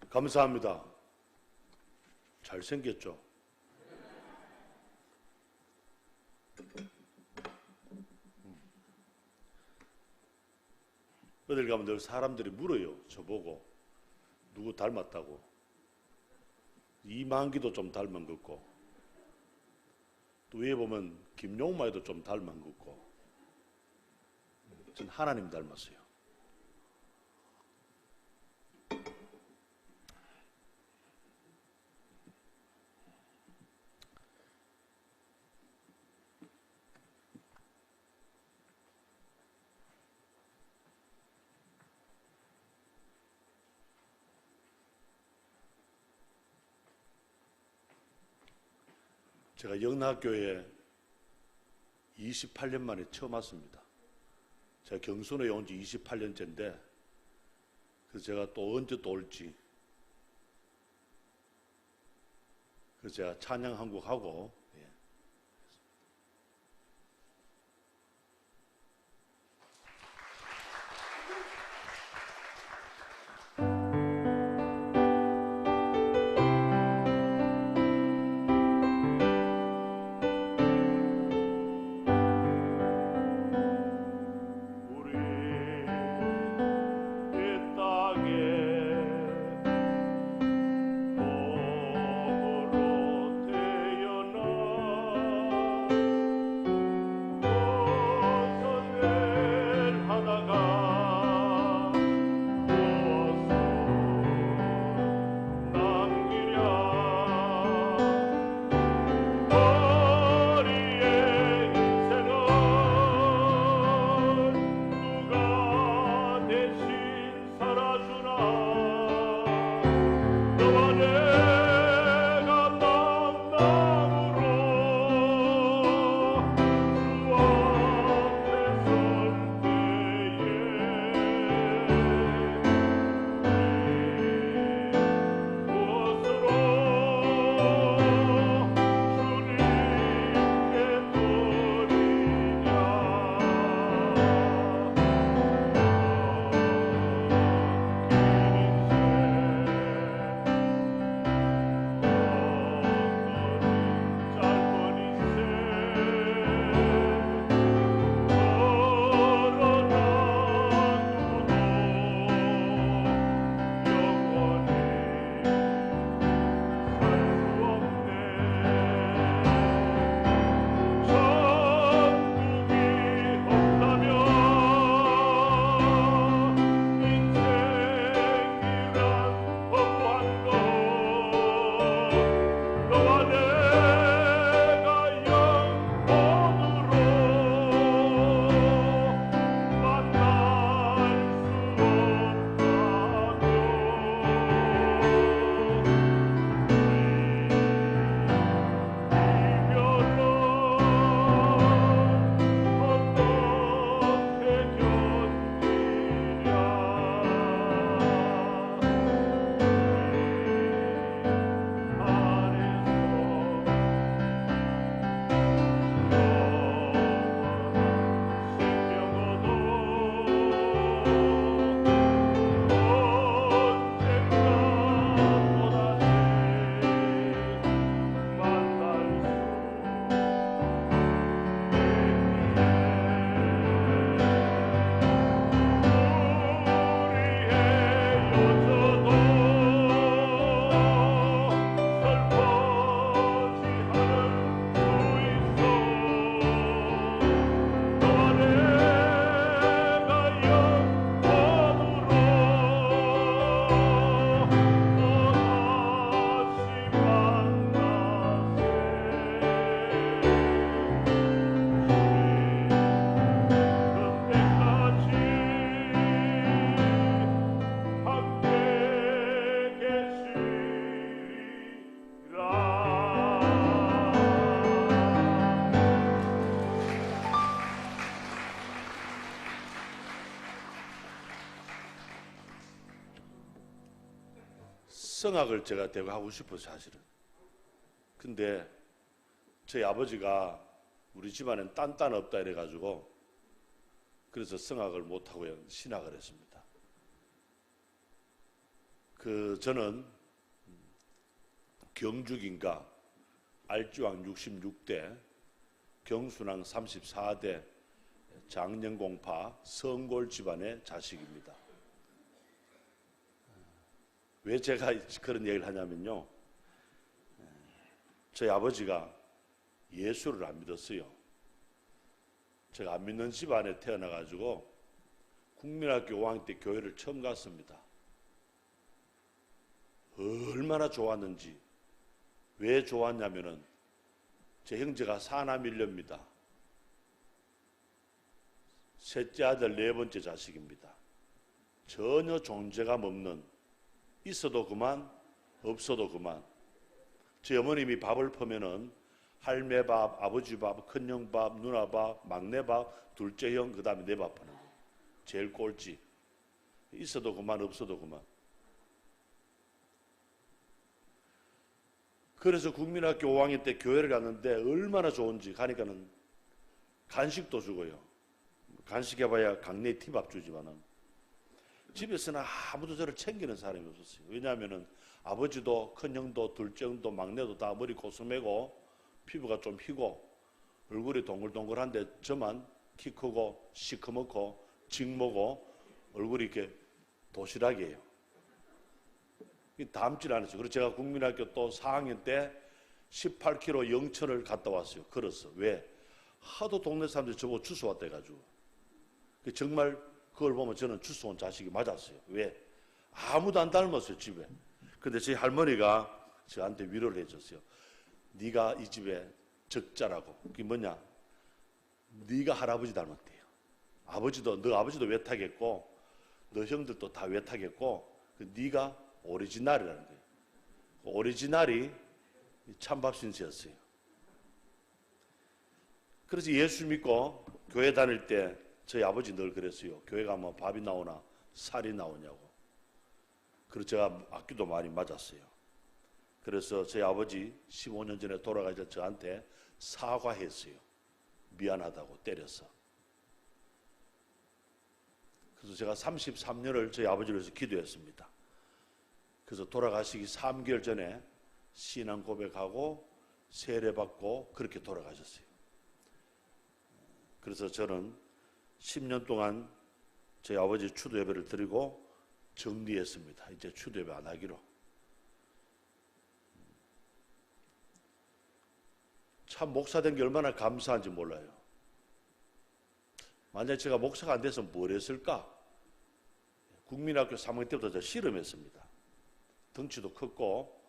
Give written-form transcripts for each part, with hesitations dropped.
감사합니다. 잘생겼죠? 어딜 가면 늘 사람들이 물어요. 저보고 누구 닮았다고. 이만기도 좀 닮은 것 같고, 또 위에 보면 김용마에도 좀 닮은 것 같고, 전 하나님 닮았어요. 제가 영락교회에 28년 만에 처음 왔습니다. 제가 경순에 온 지 28년째인데, 그래서 제가 또 언제 또 올지, 그래서 제가 찬양 한 곡 하고, 성악을 제가 되게 하고 싶어서 사실은. 근데 저희 아버지가 우리 집안엔 딴딴 없다 이래가지고 그래서 성악을 못하고 신학을 했습니다. 저는 경주긴가 알지왕 66대 경순왕 34대 장년공파 성골 집안의 자식입니다. 왜 제가 그런 얘기를 하냐면요, 저희 아버지가 예수를 안 믿었어요. 제가 안 믿는 집안에 태어나가지고 국민학교 5학년 때 교회를 처음 갔습니다. 얼마나 좋았는지. 왜 좋았냐면은 제 형제가 사남일녀입니다. 셋째 아들 네 번째 자식입니다. 전혀 존재감 없는, 있어도 그만 없어도 그만. 제 어머님이 밥을 퍼면은 할매 밥, 아버지 밥, 큰형 밥, 누나 밥, 막내 밥, 둘째 형, 그 다음에 내 밥 하는 거예요. 제일 꼴찌. 있어도 그만 없어도 그만. 그래서 국민학교 5학년 때 교회를 갔는데 얼마나 좋은지. 가니까는 간식도 주고요. 간식 해봐야 강내 티밥 주지만은 집에서는 아무도 저를 챙기는 사람이 없었어요. 왜냐하면은 아버지도 큰형도 둘째 형도 막내도 다 머리 고스매고 피부가 좀 희고 얼굴이 동글동글한데 저만 키 크고 시커멓고 직모고 얼굴이 이렇게 도시락이에요. 닮질 않았어요. 그래서 제가 국민학교 또 4학년 때 18km 영천을 갔다 왔어요. 걸었어. 왜? 하도 동네 사람들이 저보고 주워 왔다 해가지고. 정말 그걸 보면 저는 주워 온 자식이 맞았어요. 왜? 아무도 안 닮았어요, 집에. 근데 저희 할머니가 저한테 위로를 해줬어요. 네가 이 집에 적자라고. 그게 뭐냐? 네가 할아버지 닮았대요. 너 아버지도 외탁했고 너 형들도 다 외탁했고 네가 오리지널이라는 거예요. 오리지널이 찬밥 신세였어요. 그래서 예수 믿고 교회 다닐 때 저희 아버지 늘 그랬어요. 교회 가면 밥이 나오나 살이 나오냐고. 그래서 제가 악기도 많이 맞았어요. 그래서 저희 아버지 15년 전에 돌아가셔서 저한테 사과했어요. 미안하다고 때려서. 그래서 제가 33년을 저희 아버지를 위해서 기도했습니다. 그래서 돌아가시기 3개월 전에 신앙 고백하고 세례받고 그렇게 돌아가셨어요. 그래서 저는 10년 동안 저희 아버지 추도 예배를 드리고 정리했습니다. 이제 추도 예배 안 하기로. 참 목사 된 게 얼마나 감사한지 몰라요. 만약에 제가 목사가 안 돼서 뭘 했을까? 국민학교 3학년 때부터 저 씨름했습니다. 덩치도 컸고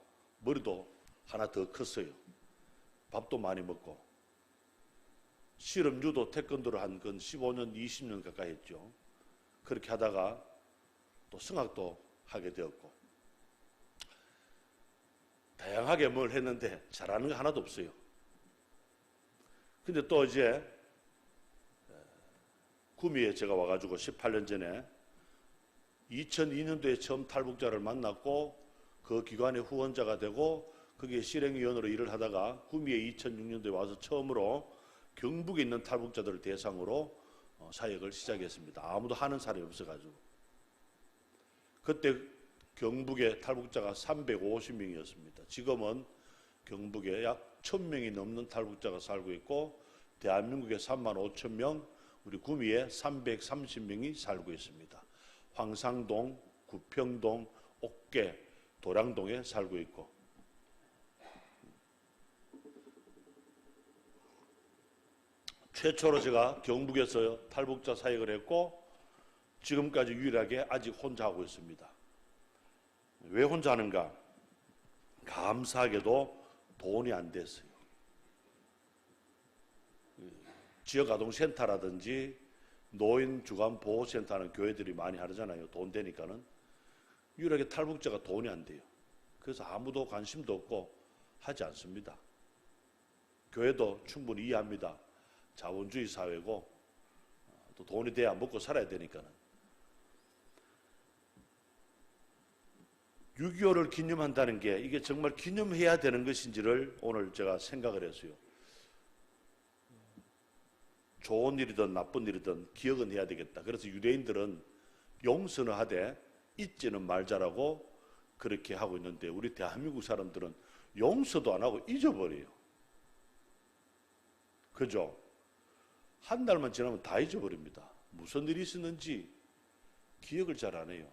머리도 하나 더 컸어요. 밥도 많이 먹고. 씨름, 유도, 태권도를 한 건 15년, 20년 가까이 했죠. 그렇게 하다가 또 성악도 하게 되었고. 다양하게 뭘 했는데 잘하는 거 하나도 없어요. 근데 또 이제 구미에 제가 와가지고 18년 전에 2002년도에 처음 탈북자를 만났고 그 기관의 후원자가 되고 거기에 실행위원으로 일을 하다가 구미에 2006년도에 와서 처음으로 경북에 있는 탈북자들을 대상으로 사역을 시작했습니다. 아무도 하는 사람이 없어가지고. 그때 경북의 탈북자가 350명이었습니다. 지금은 경북에 약 1000명이 넘는 탈북자가 살고 있고 대한민국에 35,000명, 우리 구미에 330명이 살고 있습니다. 황상동, 구평동, 옥계, 도량동에 살고 있고. 최초로 제가 경북에서 탈북자 사역을 했고 지금까지 유일하게 아직 혼자 하고 있습니다. 왜 혼자 하는가? 감사하게도 돈이 안 됐어요. 지역아동센터라든지 노인주간보호센터는 교회들이 많이 하잖아요. 돈 되니까는. 유일하게 탈북자가 돈이 안 돼요. 그래서 아무도 관심도 없고 하지 않습니다. 교회도 충분히 이해합니다. 자본주의 사회고 또 돈이 돼야 먹고 살아야 되니까는. 6.25를 기념한다는 게 이게 정말 기념해야 되는 것인지를 오늘 제가 생각을 했어요. 좋은 일이든 나쁜 일이든 기억은 해야 되겠다. 그래서 유대인들은 용서는 하되 잊지는 말자라고 그렇게 하고 있는데 우리 대한민국 사람들은 용서도 안 하고 잊어버려요. 그죠? 한 달만 지나면 다 잊어버립니다. 무슨 일이 있었는지 기억을 잘 안 해요.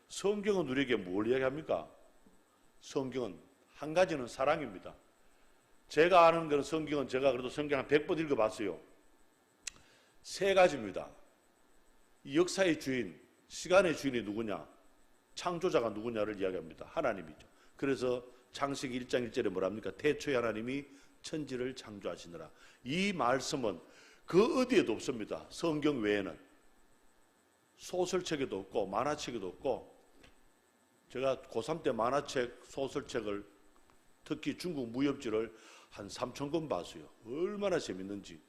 성경은 우리에게 뭘 이야기합니까? 성경은 한 가지는 사랑입니다. 제가 아는 것은 성경은 제가 그래도 성경 한 100번 읽어봤어요. 세 가지입니다. 이 역사의 주인, 시간의 주인이 누구냐? 창조자가 누구냐를 이야기합니다. 하나님이죠. 그래서 창세기 1장 1절에 뭐랍니까? 태초에 하나님이 천지를 창조하시느라. 이 말씀은 그 어디에도 없습니다. 성경 외에는. 소설책에도 없고 만화책에도 없고, 제가 고3 때 만화책, 소설책을 특히 중국 무협지를 한 3,000권 봤어요. 얼마나 재밌는지.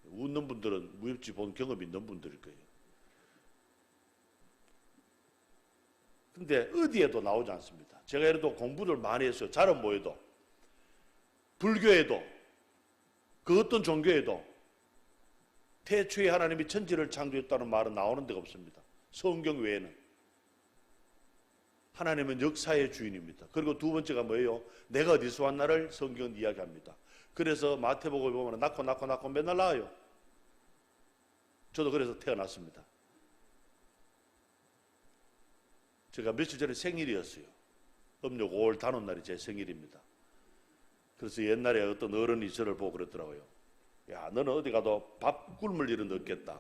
웃는 분들은 무협지 본 경험 있는 분들일 거예요. 근데 어디에도 나오지 않습니다. 제가 예를 들어 공부를 많이 했어요. 잘은 뭐해도. 불교에도, 그 어떤 종교에도 태초에 하나님이 천지를 창조했다는 말은 나오는 데가 없습니다. 성경 외에는. 하나님은 역사의 주인입니다. 그리고 두 번째가 뭐예요? 내가 어디서 왔나를 성경은 이야기합니다. 그래서 마태복음에 보면 낳고 맨날 낳아요. 저도 그래서 태어났습니다. 제가 며칠 전에 생일이었어요. 음력 5월 단오날이 제 생일입니다. 그래서 옛날에 어떤 어른이 저를 보고 그랬더라고요. 야, 너는 어디 가도 밥 굶을 일은 없겠다.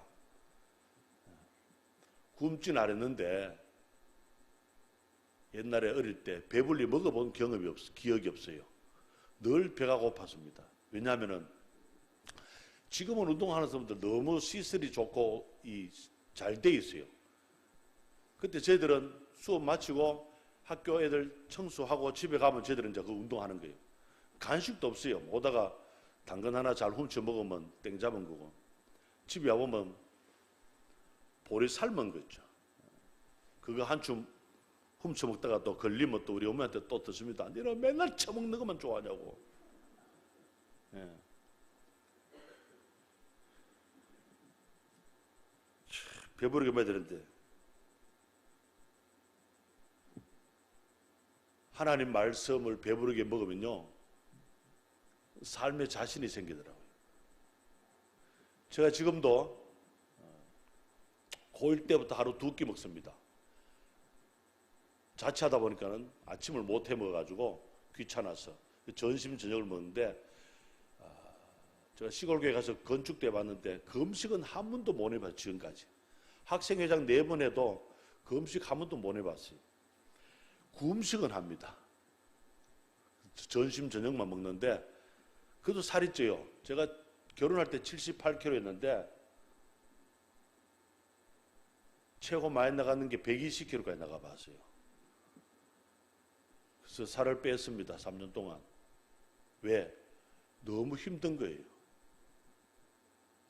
굶진 않았는데 옛날에 어릴 때 배불리 먹어본 경험이 기억이 없어요. 늘 배가 고팠습니다. 왜냐하면은 지금은 운동하는 사람들 너무 시설이 좋고 잘 돼 있어요. 그때 저희들은 수업 마치고 학교 애들 청소하고 집에 가면 저희들은 이제 그 운동하는 거예요. 간식도 없어요. 오다가 당근 하나 잘 훔쳐 먹으면 땡 잡은 거고, 집에 와보면 보리 삶은 거 있죠. 그거 한줌 훔쳐 먹다가 또 걸리면 또 우리 어머니한테 또 듣습니다. 너는 맨날 처먹는 것만 좋아하냐고. 예. 배부르게 먹어야 되는데 하나님 말씀을 배부르게 먹으면요 삶에 자신이 생기더라고요. 제가 지금도 고1 때부터 하루 2끼 먹습니다. 자취하다 보니까는 아침을 못 해 먹어가지고 귀찮아서 점심 저녁을 먹는데, 제가 시골교회 가서 건축대 봤는데 그 음식은 한 번도 못 해봤어요. 지금까지 학생회장 4번 해도 그 음식 한 번도 못 해봤어요. 그 음식은 합니다. 점심 저녁만 먹는데 그래도 살이 쪄요. 제가 결혼할 때 78kg였는데 최고 많이 나가는 게 120kg까지 나가봤어요. 그래서 살을 뺐습니다. 3년 동안. 왜? 너무 힘든 거예요.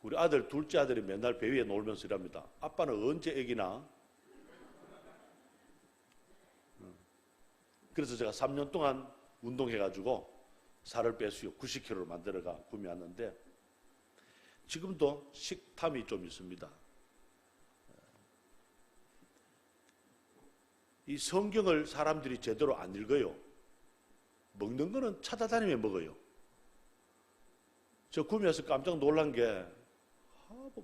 우리 아들, 둘째 아들이 맨날 배 위에 놀면서 이랍니다. 아빠는 언제 애기나? 그래서 제가 3년 동안 운동해가지고 살을 뺐어요. 90kg를 만들어가 구매하는데 지금도 식탐이 좀 있습니다. 이 성경을 사람들이 제대로 안 읽어요. 먹는 거는 찾아다니며 먹어요. 저 구매해서 깜짝 놀란 게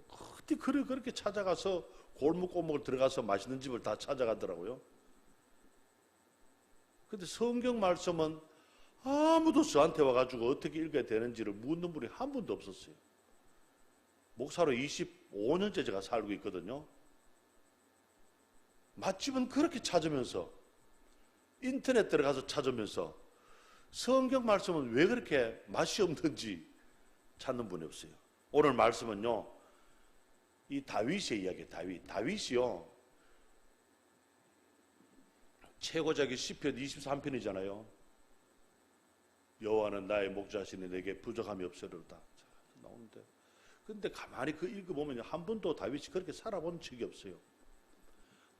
어디 그렇게 찾아가서 골목골목을 들어가서 맛있는 집을 다 찾아가더라고요. 근데 성경 말씀은 아무도 저한테 와가지고 어떻게 읽어야 되는지를 묻는 분이 한 분도 없었어요. 목사로 25년째 제가 살고 있거든요. 맛집은 그렇게 찾으면서 인터넷 들어가서 찾으면서 성경 말씀은 왜 그렇게 맛이 없는지 찾는 분이 없어요. 오늘 말씀은요, 이 다윗의 이야기예요. 다윗이요, 최고작이 시편 23편이잖아요. 여호와는 나의 목자시니 내게 부족함이 없으리로다. 나오는데, 근데 가만히 그 읽어보면 한 번도 다윗이 그렇게 살아본 적이 없어요.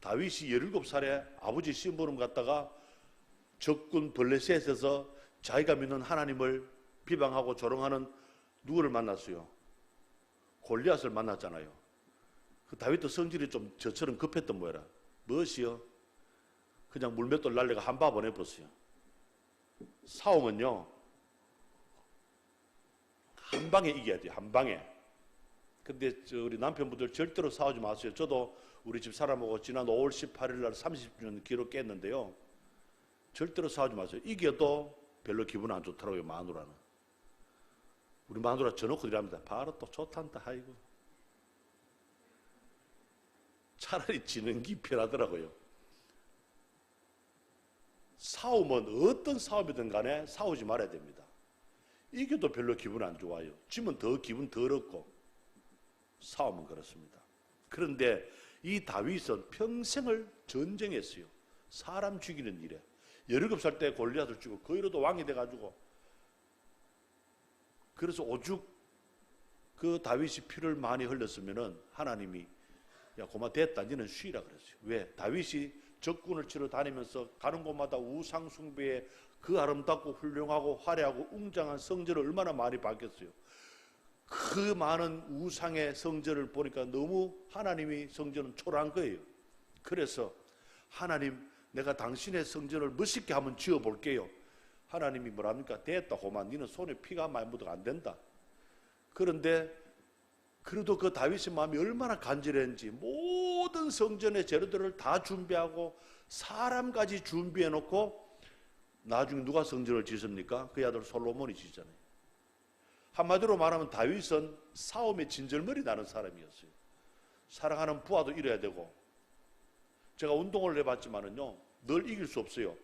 다윗이 17살에 아버지 심부름 갔다가 적군 블레셋에서 자기가 믿는 하나님을 비방하고 조롱하는 누구를 만났어요? 골리앗을 만났잖아요. 그 다윗도 성질이 좀 저처럼 급했던 모양이라. 무엇이요? 그냥 물맷돌 날려가 한 바 보내버렸어요. 싸움은요, 한 방에 이겨야 돼요. 한 방에. 근데 우리 남편분들 절대로 싸우지 마세요. 저도 우리 집 사람하고 지난 5월 18일 날 30주년 기록 깼는데요. 절대로 싸우지 마세요. 이겨도 별로 기분 안 좋더라고요, 마누라는. 우리 마누라 저놓고 이랍니다. 바로 또 좋단다, 아이고. 차라리 지는 게 편하더라고요. 싸움은 어떤 싸움이든 간에 싸우지 말아야 됩니다. 이겨도 별로 기분 안 좋아요. 지면 더 기분 더럽고. 싸움은 그렇습니다. 그런데 이 다윗은 평생을 전쟁했어요. 사람 죽이는 일에. 17살 때 골리앗을 죽이고 그 이후로도 왕이 돼가지고, 그래서 오죽 그 다윗이 피를 많이 흘렸으면은 하나님이 야 고마 됐다 너는 쉬라 그랬어요. 왜? 다윗이 적군을 치러 다니면서 가는 곳마다 우상 숭배에 그 아름답고 훌륭하고 화려하고 웅장한 성전을 얼마나 많이 봤겠어요. 그 많은 우상의 성전을 보니까 너무 하나님이 성전은 초라한 거예요. 그래서 하나님 내가 당신의 성전을 멋있게 한번 지어볼게요. 하나님이 뭐랍니까? 됐다 고만 너는 손에 피가 많이 묻어가 안 된다. 그런데 그래도 그 다윗의 마음이 얼마나 간절했는지 모든 성전의 재료들을 다 준비하고 사람까지 준비해 놓고 나중에 누가 성전을 짓습니까? 그 아들 솔로몬이 짓잖아요. 한마디로 말하면 다윗은 싸움에 진절머리 나는 사람이었어요. 사랑하는 부하도 이뤄야 되고, 제가 운동을 해봤지만은요 늘 이길 수 없어요.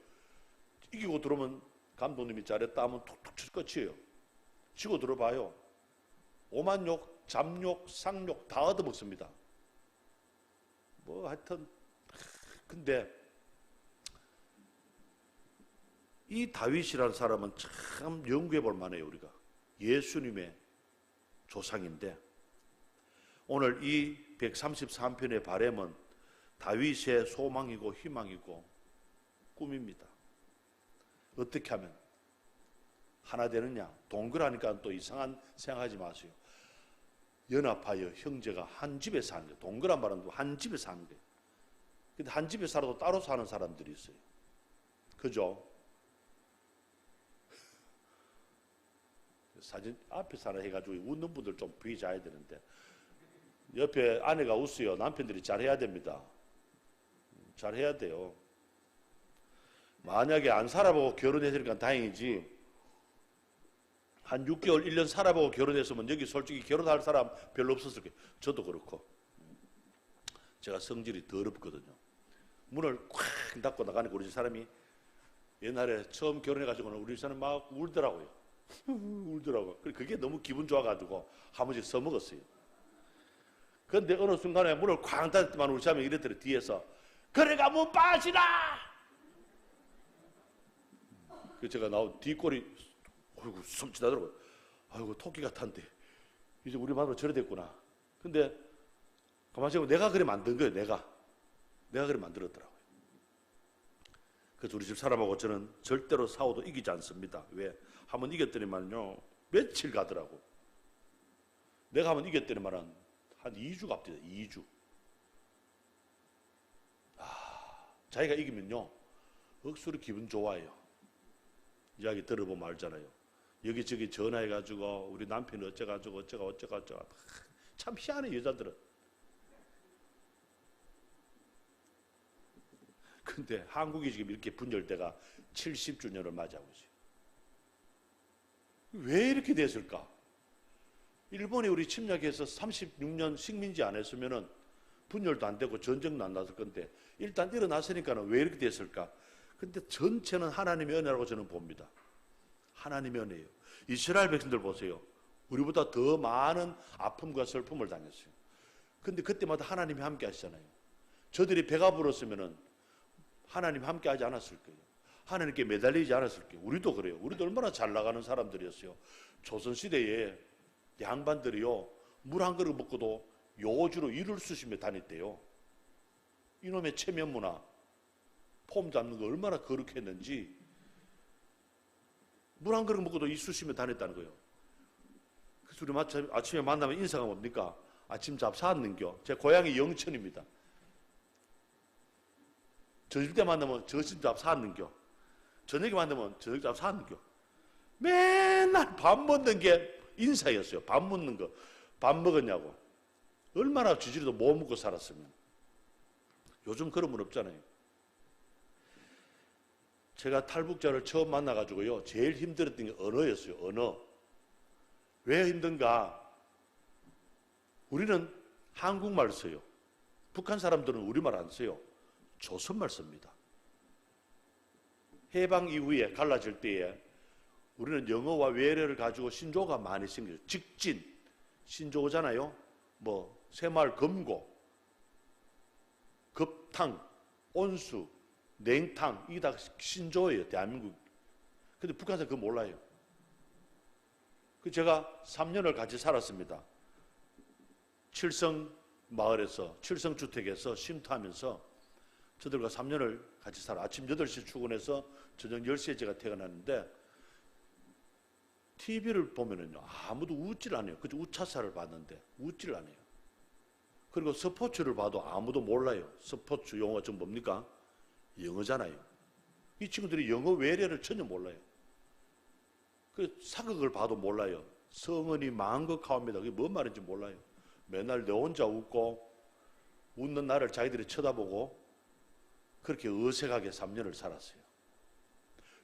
이기고 들어오면 감독님이 잘했다 하면 툭툭 칠 끝이에요. 지고 들어봐요. 오만욕, 잡욕, 상욕 다 얻어먹습니다. 뭐 하여튼 근데 이 다윗이라는 사람은 참 연구해 볼 만해요. 우리가 예수님의 조상인데 오늘 이 133편의 바람은 다윗의 소망이고 희망이고 꿈입니다. 어떻게 하면 하나 되느냐? 동거라니까 또 이상한 생각하지 마세요. 연합하여 형제가 한 집에 사는 거예요. 동거란 말은 한 집에 사는 거예요. 근데 한 집에 살아도 따로 사는 사람들이 있어요. 그죠? 사진 앞에 사라 해가지고 웃는 분들 좀 비자야 되는데 옆에 아내가 웃어요. 남편들이 잘해야 됩니다. 잘해야 돼요. 만약에 안 살아보고 결혼했으니까 다행이지 한 6개월, 1년 살아보고 결혼했으면 여기 솔직히 결혼할 사람 별로 없었을 거예요. 저도 그렇고 제가 성질이 더럽거든요. 문을 콱 닫고 나가니까 우리 집 사람이 옛날에 처음 결혼해가지고는 우리 집 사람 막 울더라고요. 울더라고요. 그게 너무 기분 좋아가지고 한 번씩 써먹었어요. 그런데 어느 순간에 문을 쾅 닫았지만 우리 사람이 이랬더니 뒤에서 그래가 문 빠지라! 그래서 제가 나온 뒷골이 아이고 섬찟하더라고요. 아이고 토끼 같았는데 이제 우리 마누라 저래 됐구나. 근데 가만히 생각해보면 내가 그래 만든 거예요. 내가 그래 만들었더라고요. 그래서 우리 집 사람하고 저는 절대로 싸워도 이기지 않습니다. 왜? 한번 이겼더니만요 며칠 가더라고. 내가 한번 이겼더니만은 한 2주 갑니다. 2주. 자기가 이기면요 억수로 기분 좋아해요. 이야기 들어보면 알잖아요. 여기저기 전화해가지고 우리 남편이 어째가지고 참 희한해 여자들은. 근데 한국이 지금 이렇게 분열대가 70주년을 맞이하고 있어요. 왜 이렇게 됐을까? 일본이 우리 침략해서 36년 식민지 안 했으면은 분열도 안 되고 전쟁도 안 났을 건데 일단 일어났으니까는 왜 이렇게 됐을까? 근데 전체는 하나님의 은혜라고 저는 봅니다. 하나님의 은혜예요. 이스라엘 백성들 보세요. 우리보다 더 많은 아픔과 슬픔을 당했어요. 근데 그때마다 하나님이 함께 하시잖아요. 저들이 배가 불었으면은 하나님 함께 하지 않았을 거예요. 하나님께 매달리지 않았을 거예요. 우리도 그래요. 우리도 얼마나 잘 나가는 사람들이었어요. 조선시대에 양반들이요 물 한 그릇 먹고도 요주로 이를 쑤시며 다녔대요. 이놈의 체면 문화, 폼 잡는 거 얼마나 거룩했는지 물 한 그릇 먹고도 이 쑤시며 다녔다는 거예요. 그래서 우리 아침에 만나면 인사가 뭡니까? 아침 잡 샀는겨. 제 고향이 영천입니다. 점심때 만나면 점심밥 사는겨. 저녁에 만나면 저녁밥 사는겨. 맨날 밥 먹는 게 인사였어요. 밥 먹는 거. 밥 먹었냐고. 얼마나 지지리도 못 먹고 살았으면. 요즘 그런 분 없잖아요. 제가 탈북자를 처음 만나가지고요. 제일 힘들었던 게 언어였어요. 언어. 왜 힘든가? 우리는 한국말 써요. 북한 사람들은 우리말 안 써요. 조선말 씁니다. 해방 이후에 갈라질 때에 우리는 영어와 외래를 가지고 신조어가 많이 생겨요. 직진, 신조어잖아요. 뭐 새마을 금고, 급탕, 온수, 냉탕, 이게 다 신조어예요. 대한민국. 근데 북한 사람 그거 몰라요. 제가 3년을 같이 살았습니다. 칠성 마을에서, 칠성 주택에서 쉼터하면서 저들과 3년을 같이 살아. 아침 8시 출근해서 저녁 10시에 제가 퇴근하는데 TV를 보면은요, 아무도 웃질 않아요. 그저 우차사를 봤는데 웃질 않아요. 그리고 스포츠를 봐도 아무도 몰라요. 스포츠 용어가 좀 뭡니까? 영어잖아요. 이 친구들이 영어 외래를 전혀 몰라요. 그 사극을 봐도 몰라요. 성은이 망극하옵니다. 그게 뭔 말인지 몰라요. 맨날 내 혼자 웃고 웃는 나를 자기들이 쳐다보고 그렇게 어색하게 3년을 살았어요.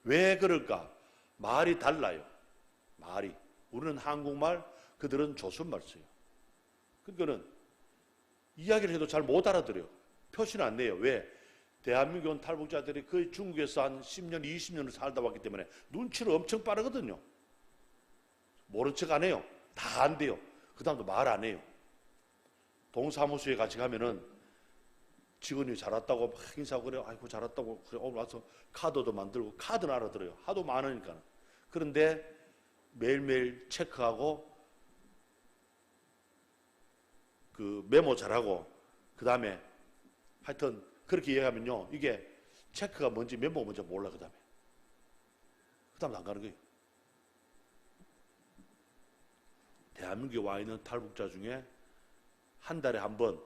왜 그럴까? 말이 달라요. 말이. 우리는 한국말, 그들은 조선말 써요. 그러니까는 이야기를 해도 잘 못 알아들어요. 표시는 안 내요. 왜? 대한민국 온 탈북자들이 거의 중국에서 한 10년, 20년을 살다 왔기 때문에 눈치를 엄청 빠르거든요. 모른 척 안 해요. 다 안 돼요. 그 다음도 말 안 해요. 동사무소에 같이 가면은 직원이 잘 왔다고 막 인사하고 그래요. 아이고 잘 왔다고. 그래, 오늘 와서 카드도 만들고 카드는 알아들어요. 하도 많으니까. 그런데 매일매일 체크하고 그 메모 잘하고 그 다음에 하여튼 그렇게 이해하면요. 이게 체크가 뭔지 메모가 뭔지 몰라 그 다음에 안 가는 거예요. 대한민국에 와 있는 탈북자 중에 한 달에 한 번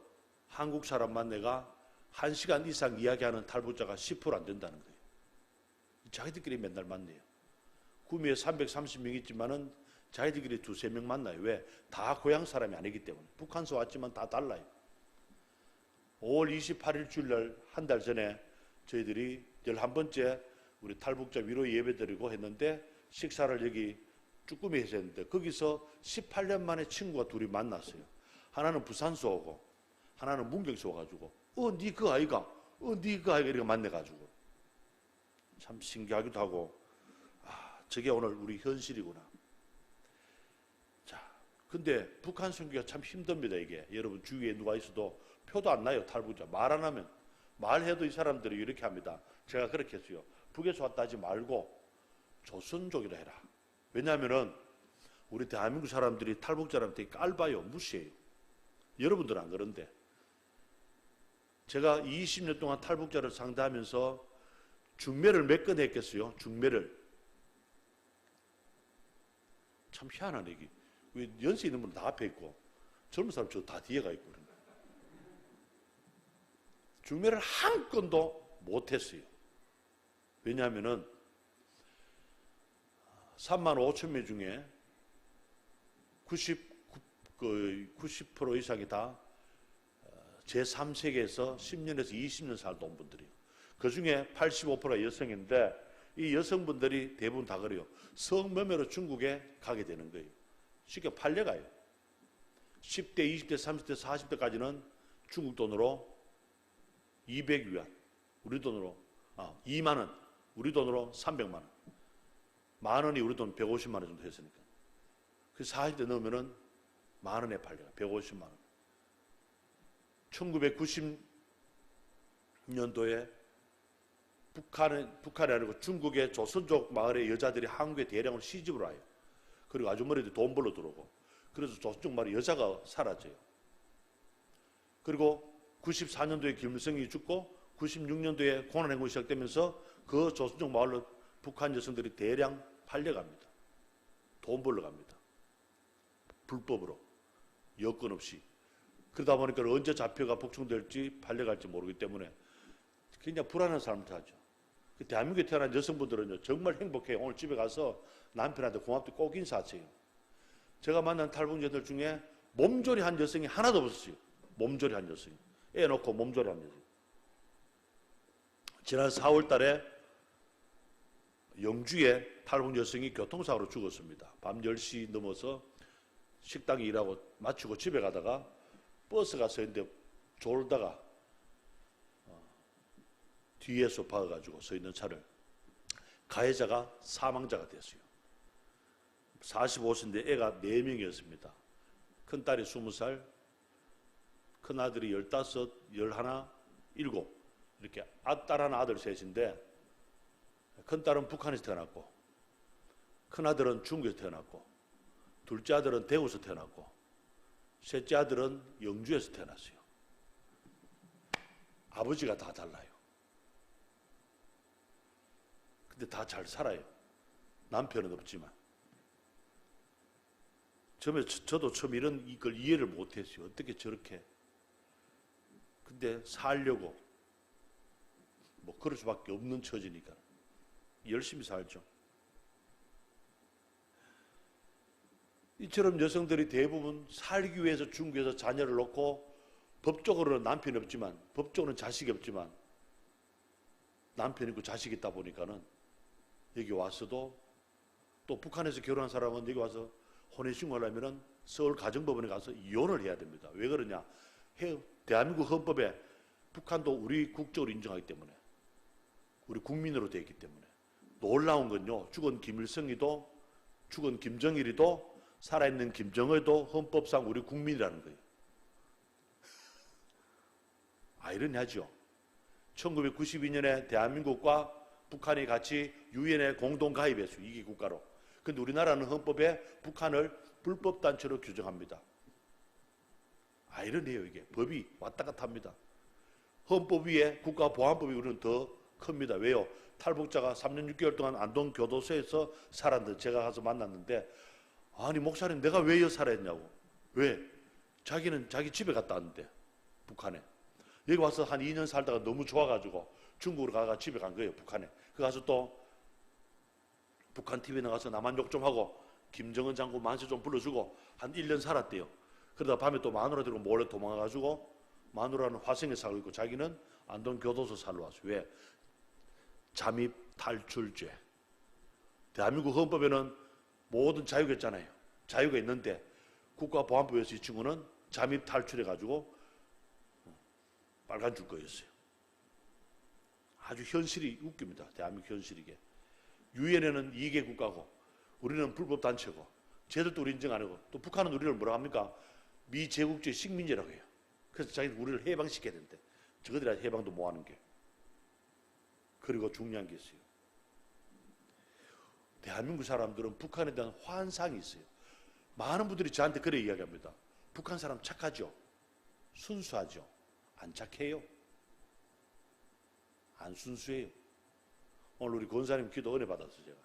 한국 사람만 내가 1시간 이상 이야기하는 탈북자가 10% 안 된다는 거예요. 자기들끼리 맨날 만나요. 구미에 330명 있지만은 자기들끼리 2-3명 만나요. 왜? 다 고향 사람이 아니기 때문에. 북한서 왔지만 다 달라요. 5월 28일 주일날 한 달 전에 저희들이 11번째 우리 탈북자 위로 예배 드리고 했는데 식사를 여기 쭈꾸미에서 했는데 거기서 18년 만에 친구가 둘이 만났어요. 하나는 부산서 오고 하나는 문경서 와가지고 니 그 아이가 니 그 아이가 이렇게 만나가지고 참 신기하기도 하고 저게 오늘 우리 현실이구나. 자, 근데 북한 선교가 참 힘듭니다. 이게 여러분 주위에 누가 있어도 표도 안 나요. 탈북자 말 안 하면 말해도 이 사람들이 이렇게 합니다. 제가 그렇게 했어요. 북에서 왔다 하지 말고 조선족이라 해라. 왜냐하면은 우리 대한민국 사람들이 탈북자한테 깔봐요. 무시해요. 여러분들은 안 그런데 제가 20년 동안 탈북자를 상대하면서 중매를 몇 건 했겠어요. 중매를 참 희한하네. 이게 왜 연세 있는 분은 다 앞에 있고 젊은 사람 저 다 뒤에 가 있고 그런 거예요. 중매를 한 건도 못했어요. 왜냐하면은 3만 5천 명 중에 90% 이상이 다 제3세계에서 10년에서 20년 살던 분들이에요. 그 중에 85%가 여성인데 이 여성분들이 대부분 다 그래요. 성매매로 중국에 가게 되는 거예요. 쉽게 팔려가요. 10대, 20대, 30대, 40대까지는 중국 돈으로 200위안, 우리 돈으로 2만 원, 우리 돈으로 300만 원. 만 원이 우리 돈 150만 원 정도 했으니까. 그 40대 넣으면은 만 원에 팔려요. 150만 원. 1990년도에 북한이 아니고 중국의 조선족 마을의 여자들이 한국에 대량으로 시집을 와요. 그리고 아주머니들이 돈 벌러 들어오고. 그래서 조선족 마을의 여자가 사라져요. 그리고 94년도에 김일성이 죽고 96년도에 공안행군이 시작되면서 그 조선족 마을로 북한 여성들이 대량 팔려갑니다. 돈 벌러 갑니다. 불법으로. 여건 없이. 그러다 보니까 언제 잡혀가 복종될지 팔려갈지 모르기 때문에 굉장히 불안한 삶을 하죠. 대한민국에 태어난 여성분들은요, 정말 행복해요. 오늘 집에 가서 남편한테 고맙다고 꼭 인사하세요. 제가 만난 탈북자들 중에 몸조리한 여성이 하나도 없었어요. 몸조리한 여성이. 애 놓고 몸조리한 여성. 지난 4월 달에 영주에 탈북 여성이 교통사고로 죽었습니다. 밤 10시 넘어서 식당에 일하고 마치고 집에 가다가 버스가 서 있는데 졸다가 뒤에서 박아가지고 서 있는 차를 가해자가 사망자가 됐어요. 45세인데 애가 4명이었습니다. 큰딸이 20살, 큰아들이 15, 11, 7 이렇게 딸 하나 아들 셋인데 큰딸은 북한에서 태어났고 큰아들은 중국에서 태어났고 둘째 아들은 대구에서 태어났고 셋째 아들은 영주에서 태어났어요. 아버지가 다 달라요. 근데 다 잘 살아요. 남편은 없지만. 저도 처음 이걸 이해를 못했어요. 어떻게 저렇게. 근데 살려고 뭐 그럴 수밖에 없는 처지니까 열심히 살죠. 이처럼 여성들이 대부분 살기 위해서 중국에서 자녀를 놓고 법적으로는 남편이 없지만 법적으로는 자식이 없지만 남편이 있고 자식이 있다 보니까는 여기 와서도 또 북한에서 결혼한 사람은 여기 와서 혼인신고를 하면은 서울 가정법원에 가서 이혼을 해야 됩니다. 왜 그러냐? 대한민국 헌법에 북한도 우리 국적으로 인정하기 때문에 우리 국민으로 되어 있기 때문에 놀라운 건요. 죽은 김일성이도 죽은 김정일이도 살아있는 김정의도 헌법상 우리 국민이라는 거예요. 아이러니하죠. 1992년에 대한민국과 북한이 같이 유엔에 공동 가입했어요. 이기 국가로. 그런데 우리나라는 헌법에 북한을 불법단체로 규정합니다. 아이러니해요. 이게. 법이 왔다 갔다 합니다. 헌법 위에 국가보안법이 우리는 더 큽니다. 왜요? 탈북자가 3년 6개월 동안 안동 교도소에서 살았는데 제가 가서 만났는데 아니 목사님 내가 왜 여기 살아야 했냐고. 왜? 자기는 자기 집에 갔다 왔는데 북한에. 여기 와서 한 2년 살다가 너무 좋아가지고 중국으로 가가 집에 간 거예요. 북한에. 그 가서 또 북한 TV에 나가서 나만 욕 좀 하고 김정은 장군 만세 좀 불러주고 한 1년 살았대요. 그러다 밤에 또 마누라 들고 몰래 도망가가지고 마누라는 화성에 살고 있고 자기는 안동 교도소 살러 왔어요. 왜? 잠입 탈출죄. 대한민국 헌법에는 모든 자유가 있잖아요. 자유가 있는데 국가보안법에서 이 친구는 잠입 탈출해가지고 빨간 줄 거였어요. 아주 현실이 웃깁니다. 대한민국 현실이게. 유엔에는 2개 국가고 우리는 불법 단체고 쟤들도 우리 인정 안 하고 또 북한은 우리를 뭐라고 합니까? 미제국주의 식민지라고 해요. 그래서 자기들 우리를 해방시켜야 되는데 저거들이 해방도 못 하는 게. 그리고 중요한 게 있어요. 대한민국 사람들은 북한에 대한 환상이 있어요. 많은 분들이 저한테 그래 이야기합니다. 북한 사람 착하죠? 순수하죠? 안 착해요? 안 순수해요? 오늘 우리 권사님 기도 은혜 받았어요. 제가.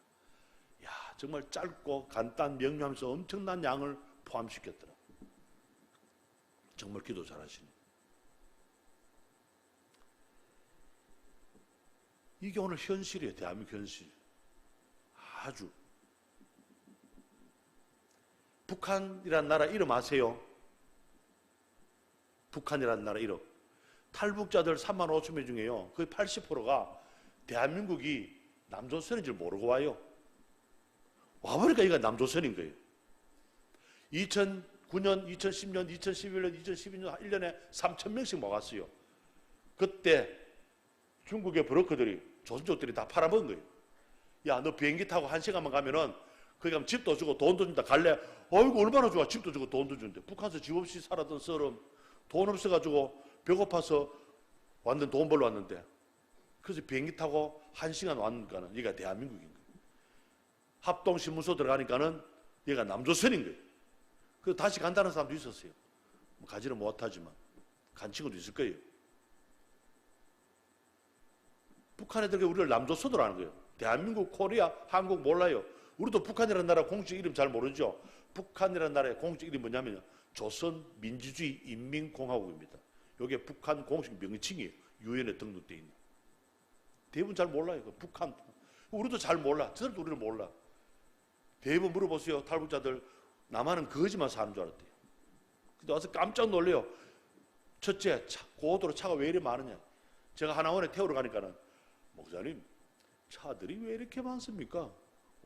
야 정말 짧고 간단 명료하면서 엄청난 양을 포함시켰더라. 정말 기도 잘하시네. 이게 오늘 현실이에요. 대한민국 현실. 아주. 북한이라는 나라 이름 아세요? 북한이라는 나라 이름. 탈북자들 3만 5천 명 중에요. 거의 80%가 대한민국이 남조선인 줄 모르고 와요. 와보니까 이가 남조선인 거예요. 2009년, 2010년, 2011년, 2012년 1년에 3천 명씩 모았어요. 그때 중국의 브로커들이 조선족들이 다 팔아먹은 거예요. 야, 너 비행기 타고 1시간만 가면은 거기 가면 집도 주고 돈도 준다. 갈래? 어이구 얼마나 좋아. 집도 주고 돈도 주는데. 북한에서 집 없이 살았던 썰은 돈 없어가지고 배고파서 완전 돈 벌러 왔는데 그래서 비행기 타고 1시간 왔으니까는 얘가 대한민국인 거예요. 합동신문소 들어가니까는 얘가 남조선인 거예요. 그래서 다시 간다는 사람도 있었어요. 뭐 가지는 못하지만 간 친구도 있을 거예요. 북한 애들이 우리를 남조선으로 하는 거예요. 대한민국, 코리아, 한국 몰라요. 우리도 북한이라는 나라 공식 이름 잘 모르죠. 북한이라는 나라의 공식 이름이 뭐냐면 조선민주주의 인민공화국입니다. 이게 북한 공식 명칭이에요. 유엔에 등록되어 있는. 대부분 잘 몰라요. 그 북한. 우리도 잘 몰라. 저들도 우리는 몰라. 대부분 물어보세요. 탈북자들 남한은 거지만 사는 줄 알았대요. 근데 와서 깜짝 놀래요. 첫째, 고도로 차가 왜 이리 많으냐. 제가 하나원에 태우러 가니까는 목사님 차들이 왜 이렇게 많습니까?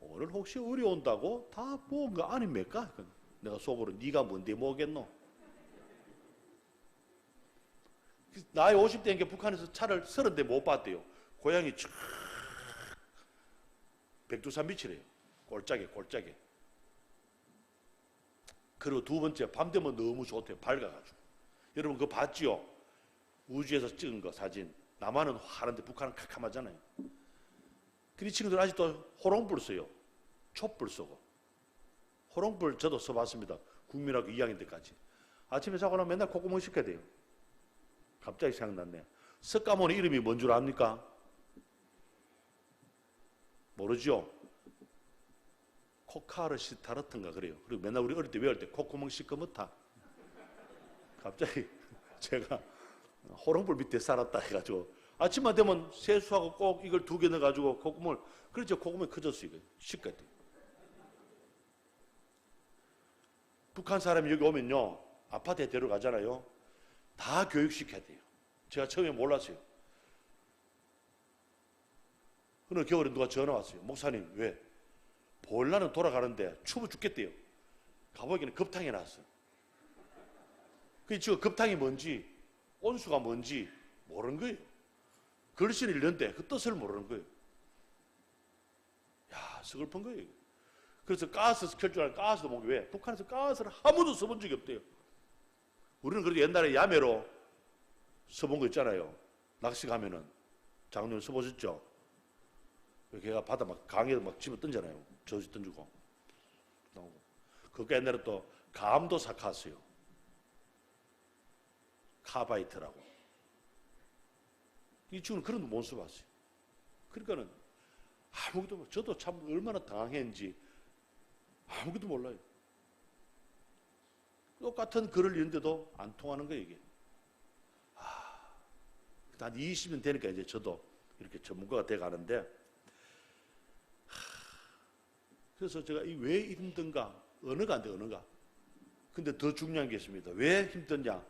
오늘 혹시 의리 온다고 다 모은 거 아닙니까? 내가 속으로 네가 뭔데 뭐겠노? 나이 50대인 게 북한에서 차를 30대 못 봤대요. 고향이 쫙 백두산 밑이래요. 골짜기. 그리고 두 번째, 밤 되면 너무 좋대요. 밝아가지고. 여러분 그거 봤지요? 우주에서 찍은 거 사진. 남한은 화른데 북한은 캄캄하잖아요. 근데 이 친구들 아직도 호롱불 써요. 촛불 쓰고. 호롱불 저도 써봤습니다. 국민학교 2학년 때까지. 아침에 자고 나면 맨날 콧구멍 씻게 돼요. 갑자기 생각났네. 석가모니 이름이 뭔 줄 압니까? 모르죠? 코카르시타르트인가 그래요. 그리고 맨날 우리 어릴 때 외울 때 콧구멍 시꺼멓다. 갑자기 제가 호롱불 밑에 살았다 해가지고 아침만 되면 세수하고 꼭 이걸 2개 넣어가지고 콧구멍을, 그렇죠. 콧구멍이 커졌어. 이거 시꺼 돼. 북한 사람이 여기 오면요, 아파트에 데려가잖아요. 다 교육시켜야 돼요. 제가 처음에 몰랐어요. 그날 겨울에 누가 전화 왔어요. 목사님, 왜? 보일러는 돌아가는데 추워 죽겠대요. 가보기에는 급탕이 났어. 그 지금 급탕이 뭔지, 온수가 뭔지 모르는 거예요. 글씨를 읽는데 그 뜻을 모르는 거예요. 야, 서글픈 거예요. 그래서 가스 켤 줄 아는 가스도 못, 왜? 북한에서 가스를 아무도 써본 적이 없대요. 우리는 그래도 옛날에 야매로 써본 거 있잖아요. 낚시 가면은. 장로님 써보셨죠? 걔가 바다 막 강에도 막 집어 던잖아요. 저수 던지고. 그거 옛날에 또 감도 삭았어요. 카바이트라고. 이 친구는 그런 거 못 써봤어요. 그러니까는 아무것도, 저도 참 얼마나 당황했는지 아무것도 몰라요. 똑같은 글을 읽는데도 안 통하는 거예요, 이게. 한 20년 되니까 이제 저도 이렇게 전문가가 돼 가는데, 그래서 제가 왜 힘든가? 언어가 안 돼, 언어가. 근데 더 중요한 게 있습니다. 왜 힘드냐?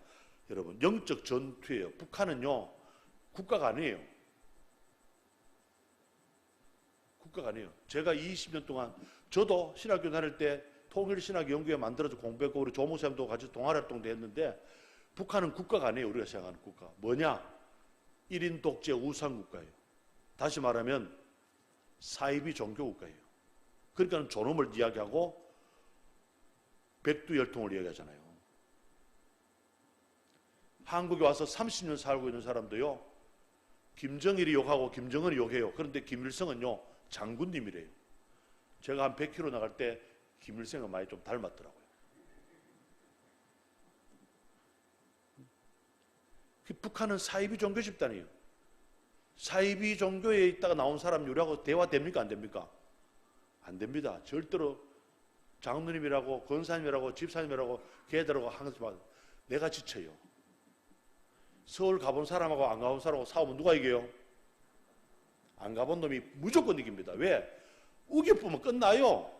여러분, 영적 전투예요. 북한은요, 국가가 아니에요. 국가가 아니에요. 제가 20년 동안, 저도 신학교 다닐 때 통일신학연구회 만들어서 공부했고, 우리 조무쌤도 같이 동아리활동도 했는데, 북한은 국가가 아니에요. 우리가 생각하는 국가. 뭐냐? 1인 독재 우상국가예요. 다시 말하면 사이비 종교국가예요. 그러니까 존엄을 이야기하고 백두열통을 이야기하잖아요. 한국에 와서 30년 살고 있는 사람도요, 김정일이 욕하고 김정은이 욕해요. 그런데 김일성은요, 장군님이래요. 제가 한 100km 나갈 때 김일성은 많이 좀 닮았더라고요. 북한은 사이비 종교 집단이에요. 사이비 종교에 있다가 나온 사람 요리하고 대화됩니까? 안 됩니까? 안 됩니다. 절대로 장로님이라고 권사님이라고 집사님이라고 걔들하고 항상 내가 지쳐요. 서울 가본 사람하고 안 가본 사람하고 싸우면 누가 이겨요? 안 가본 놈이 무조건 이깁니다. 왜? 우겨보면 끝나요.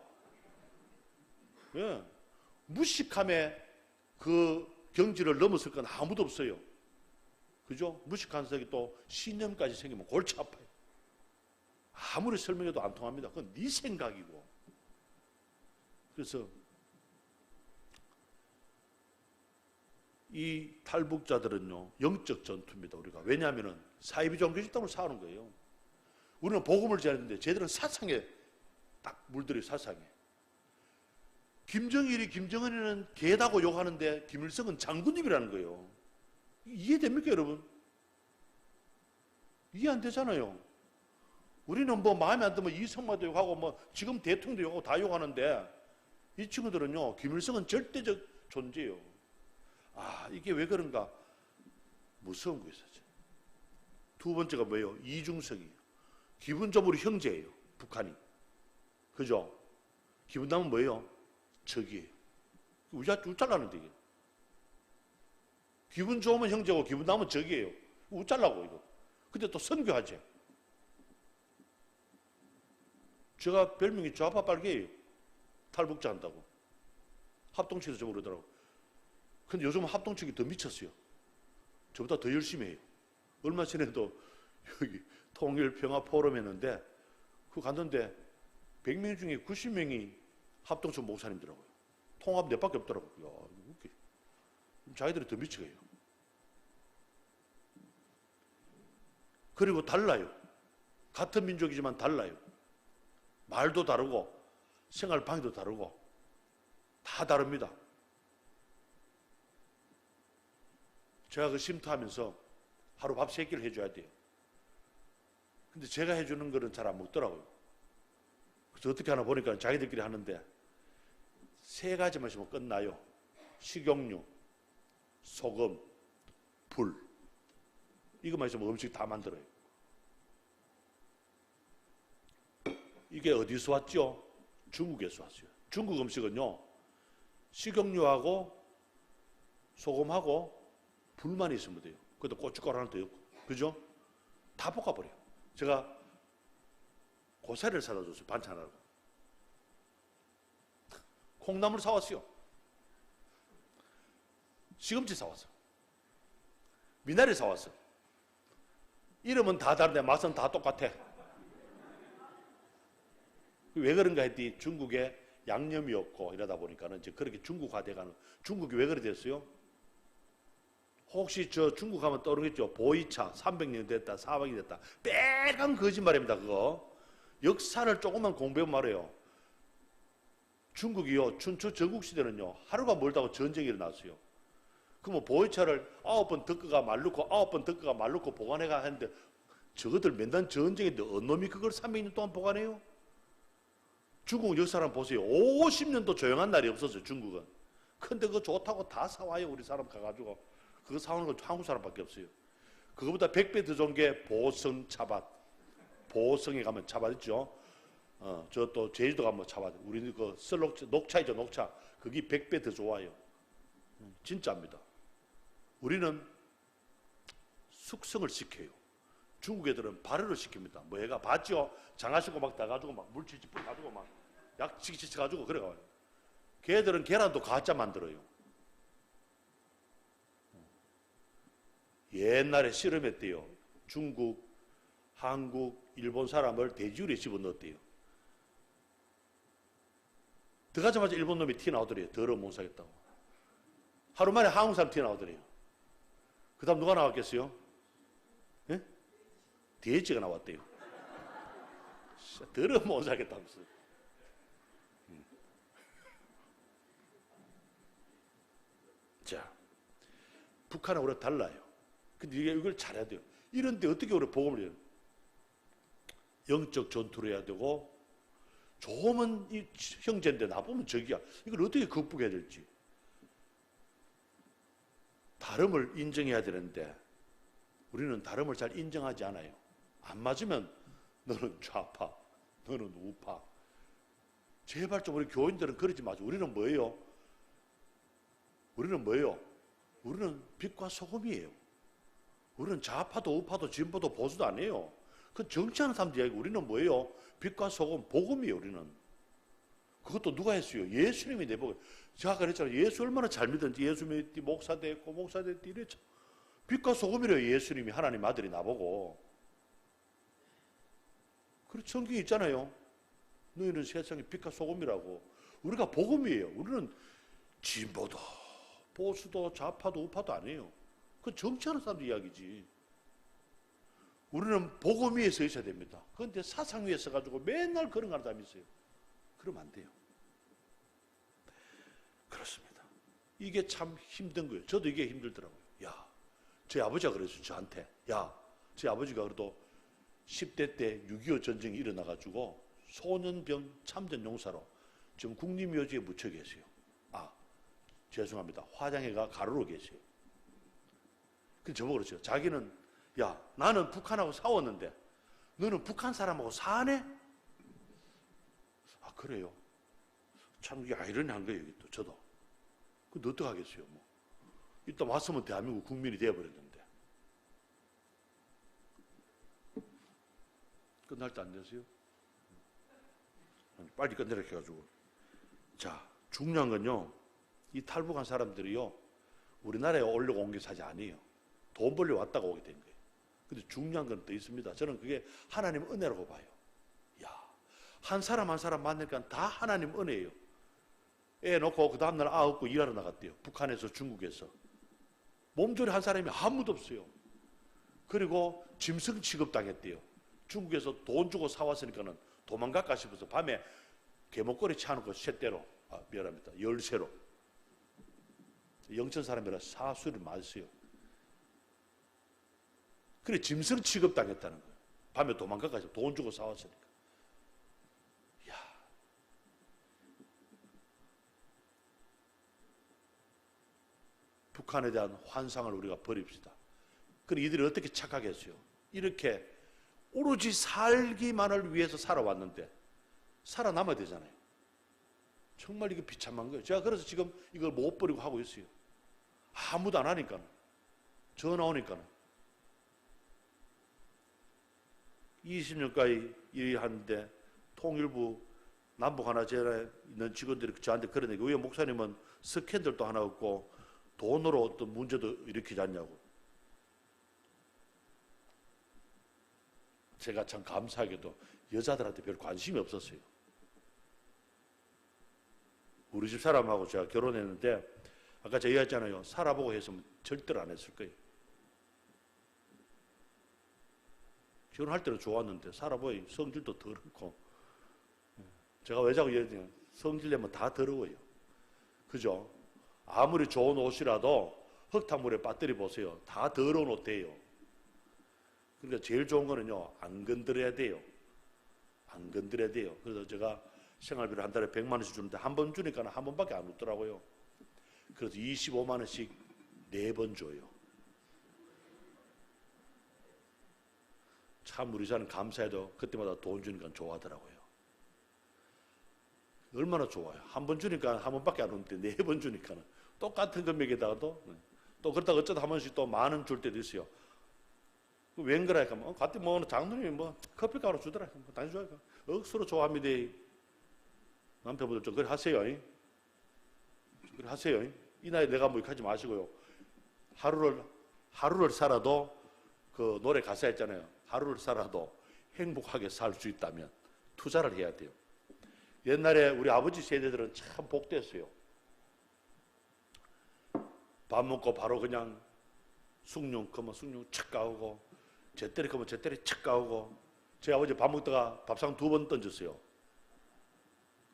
예. 무식함에 그 경지를 넘었을 건 아무도 없어요. 그죠? 무식한 색이 또 신념까지 생기면 골치 아파요. 아무리 설명해도 안 통합니다. 그건 네 생각이고. 그래서 이 탈북자들은요, 영적 전투입니다. 우리가. 왜냐하면 사이비 종교 집단으로 싸우는 거예요. 우리는 복음을 전했는데 쟤들은 사상에 딱 물들여요. 사상에. 김정일이 김정은이는 개다고 욕하는데 김일성은 장군님이라는 거예요. 이해됩니까, 여러분? 이해 안 되잖아요. 우리는 뭐 마음에 안 들면 이성만도 욕하고 뭐 지금 대통령도 욕하고 다 욕하는데, 이 친구들은요, 김일성은 절대적 존재예요. 아, 이게 왜 그런가? 무서운 거 있었죠. 두 번째가 뭐예요? 이중성이에요. 기본적으로 형제예요, 북한이. 그죠? 기분 나면 뭐예요? 적이에요. 우짤라는데 이게. 기분 좋으면 형제고 기분 나면 적이에요. 우짤라고 이거. 근데 또 선교하지. 제가 별명이 좌파 빨개예요. 탈북자 한다고. 합동측에서 저보고 그러더라고. 근데 요즘은 합동측이 더 미쳤어요. 저보다 더 열심히 해요. 얼마 전에도 여기 통일평화포럼 했는데 그 갔는데 100명 중에 90명이 합동측 목사님들하고요. 통합 몇 밖에 없더라고요. 야, 웃겨. 자기들이 더 미치게요. 그리고 달라요. 같은 민족이지만 달라요. 말도 다르고 생활 방식도 다르고 다 다릅니다. 제가 그 쉼터하면서 하루 밥 3끼를 해줘야 돼요. 근데 제가 해주는 거는 잘 안 먹더라고요. 그래서 어떻게 하나 보니까 자기들끼리 하는데 3가지만 있으면 끝나요. 식용유, 소금, 불. 이것만 있으면 음식 다 만들어요. 이게 어디서 왔죠? 중국에서 왔어요. 중국 음식은요, 식용유하고 소금하고 불만 있으면 돼요. 그것도 고춧가루 하나 더 넣고. 그죠? 다 볶아버려요. 제가 고사리를 사다 줬어요. 반찬하라고. 콩나물 사왔어요. 시금치 사왔어. 미나리 사왔어. 이름은 다 다른데 맛은 다 똑같아. 왜 그런가 했더니 중국에 양념이 없고 이러다 보니까는 이제 그렇게 중국화돼가는. 중국이 왜 그래 됐어요? 혹시 저 중국 가면 떠오르겠죠? 보이차 300년 됐다, 400년 됐다. 빼간 거짓말입니다. 그거 역사를 조금만 공부해보면 말해요. 중국이요, 춘추 전국시대는요, 하루가 멀다고 전쟁이 일어났어요. 그러면 보이차를 9번 덕거가 말 놓고 9번 덕거가 말 놓고 보관해가 하는데 저것들 맨날 전쟁인데 어느 놈이 그걸 300년 동안 보관해요? 중국 역사를 보세요. 50년도 조용한 날이 없었어요. 중국은. 근데 그거 좋다고 다 사와요. 우리 사람 가가지고. 그거 사오는 건 한국 사람밖에 없어요. 그거보다 100배 더 좋은 게 보성 차밭. 보성에 가면 차밭 있죠. 저 또 제주도 가면 차밭. 우리는 그 녹차이죠. 녹차. 그게 100배 더 좋아요. 진짜입니다. 우리는 숙성을 시켜요. 중국 애들은 발효를 시킵니다. 뭐 얘가 봤죠? 장아시고 막 따가지고 막 물질지 뿌려가지고 막 약치기 가지고 그래가요. 걔들은 계란도 가짜 만들어요. 옛날에 실험했대요. 중국, 한국, 일본 사람을 돼지우리에 집어넣었대요. 들어가자마자 일본 놈이 튀어나오더래요. 더러워 못 사겠다고. 하루 만에 한국 사람 튀어나오더래요. 그 다음 누가 나왔겠어요? 예? 돼지가 나왔대요. 더러워 못 사겠다면서. 자, 북한은 우리가 달라요. 근데 이걸 잘해야 돼요. 이런데 어떻게 우리 복음을 해요? 영적 전투를 해야 되고, 좋으면 이 형제인데 나쁘면 적이야. 이걸 어떻게 극복해야 될지. 다름을 인정해야 되는데 우리는 다름을 잘 인정하지 않아요. 안 맞으면 너는 좌파, 너는 우파. 제발 좀 우리 교인들은 그러지 마죠. 우리는 뭐예요? 우리는 뭐예요? 우리는 빛과 소금이에요. 우리는 좌파도 우파도 진보도 보수도 아니에요. 그 정치하는 사람들 이야기. 우리는 뭐예요? 빛과 소금, 복음이에요. 우리는. 그것도 누가 했어요? 예수님이 내보고. 제가 아까 그랬잖아요. 예수 얼마나 잘 믿었는지. 예수 믿었지, 목사 됐고, 목사 됐지, 이랬죠. 빛과 소금이래요. 예수님이 하나님 아들이 나보고. 그리고 성경에 있잖아요. 너희는 세상의 빛과 소금이라고. 우리가 복음이에요. 우리는 진보도, 보수도, 좌파도, 우파도 아니에요. 그 정치하는 사람들 이야기지. 우리는 복음 위에 서 있어야 됩니다. 그런데 사상 위에 서가지고 맨날 그런 거 하는 사람이 있어요. 그러면 안 돼요. 그렇습니다. 이게 참 힘든 거예요. 저도 이게 힘들더라고요. 야, 제 아버지가 그랬어요. 저한테. 야, 제 아버지가 그래도 10대 때 6.25 전쟁이 일어나가지고 소년병 참전용사로 지금 국립묘지에 묻혀 계세요. 아, 죄송합니다. 화장해가 가로로 계세요. 근데 저보고 그러죠. 자기는 야, 나는 북한하고 싸웠는데 너는 북한 사람하고 사네? 아, 그래요? 참 이게 아이러니한 거예요. 또 저도. 근데 어떡하겠어요. 뭐. 이따 왔으면 대한민국 국민이 되어버렸는데. 끝날 때 안 되세요? 빨리 끝내라 해가지고. 자, 중요한 건요, 이 탈북한 사람들이요, 우리나라에 오려고 온 게 사실 아니에요. 돈 벌려 왔다가 오게 된 거예요. 근데 중요한 건 더 있습니다. 저는 그게 하나님 은혜라고 봐요. 야, 한 사람 한 사람 만나니까 다 하나님 은혜예요. 애 놓고 그 다음날 업고 일하러 나갔대요. 북한에서 중국에서. 몸조리 한 사람이 아무도 없어요. 그리고 짐승 취급당했대요. 중국에서 돈 주고 사왔으니까는 도망갈까 싶어서 밤에 개목걸이 차놓고 쇠대로, 미안합니다, 열쇠로. 영천 사람이라 사수를 맞았어요. 그래, 짐승 취급당했다는 거예요. 밤에 도망갈까 싶어서 돈 주고 사왔으니까. 이야. 북한에 대한 환상을 우리가 버립시다. 그럼 이들이 어떻게 착각했어요? 이렇게 오로지 살기만을 위해서 살아왔는데 살아남아야 되잖아요. 정말 이게 비참한 거예요. 제가 그래서 지금 이걸 못 버리고 하고 있어요. 아무도 안 하니까. 전화 오니까. 20년까지 일하는데 통일부 남북 하나 제에 있는 직원들이 저한테 그러니까 왜 목사님은 스캔들도 하나 없고 돈으로 어떤 문제도 일으키지 않냐고. 제가 참 감사하게도 여자들한테 별 관심이 없었어요. 우리 집 사람하고 제가 결혼했는데 아까 제가 얘기했잖아요. 살아보고 했으면 절대로 안 했을 거예요. 결혼할 때는 좋았는데 살아보니 성질도 더럽고, 제가 왜 자꾸 얘기하냐면 성질 내면 다 더러워요. 그죠? 아무리 좋은 옷이라도 흙탕물에 빠뜨려 보세요. 다 더러운 옷 돼요. 그러니까 제일 좋은 거는요, 안 건드려야 돼요. 안 건드려야 돼요. 그래서 제가 생활비를 한 달에 100만 원씩 주는데 한 번 주니까 한 번밖에 안 웃더라고요. 그래서 25만 원씩 4번 줘요. 참 우리 사는 감사해도 그때마다 돈 주니까 좋아하더라고요. 얼마나 좋아요. 한 번 주니까 한 번밖에 안 오는데 4번 주니까는 똑같은 금액에다가도 또 그러다가 어쩌다 한 번씩 또 만 원 줄 때도 있어요. 웬 거라 하면 그때 뭐 장로님이 뭐 커피가루 주더라. 뭐 당연히 좋아요. 억수로 좋아합니다. 남편분들 좀 그래 하세요. 그래 하세요. 이 나이 내가 뭐 이렇게 하지 마시고요. 하루를 살아도 그 노래 가사 있잖아요. 하루를 살아도 행복하게 살 수 있다면 투자를 해야 돼요. 옛날에 우리 아버지 세대들은 참 복됐어요. 밥 먹고 바로 그냥 숭늉 크면 숭늉 척 가오고, 제때리 크면 제때리 척 가오고. 제 아버지 밥 먹다가 밥상 2번 던졌어요.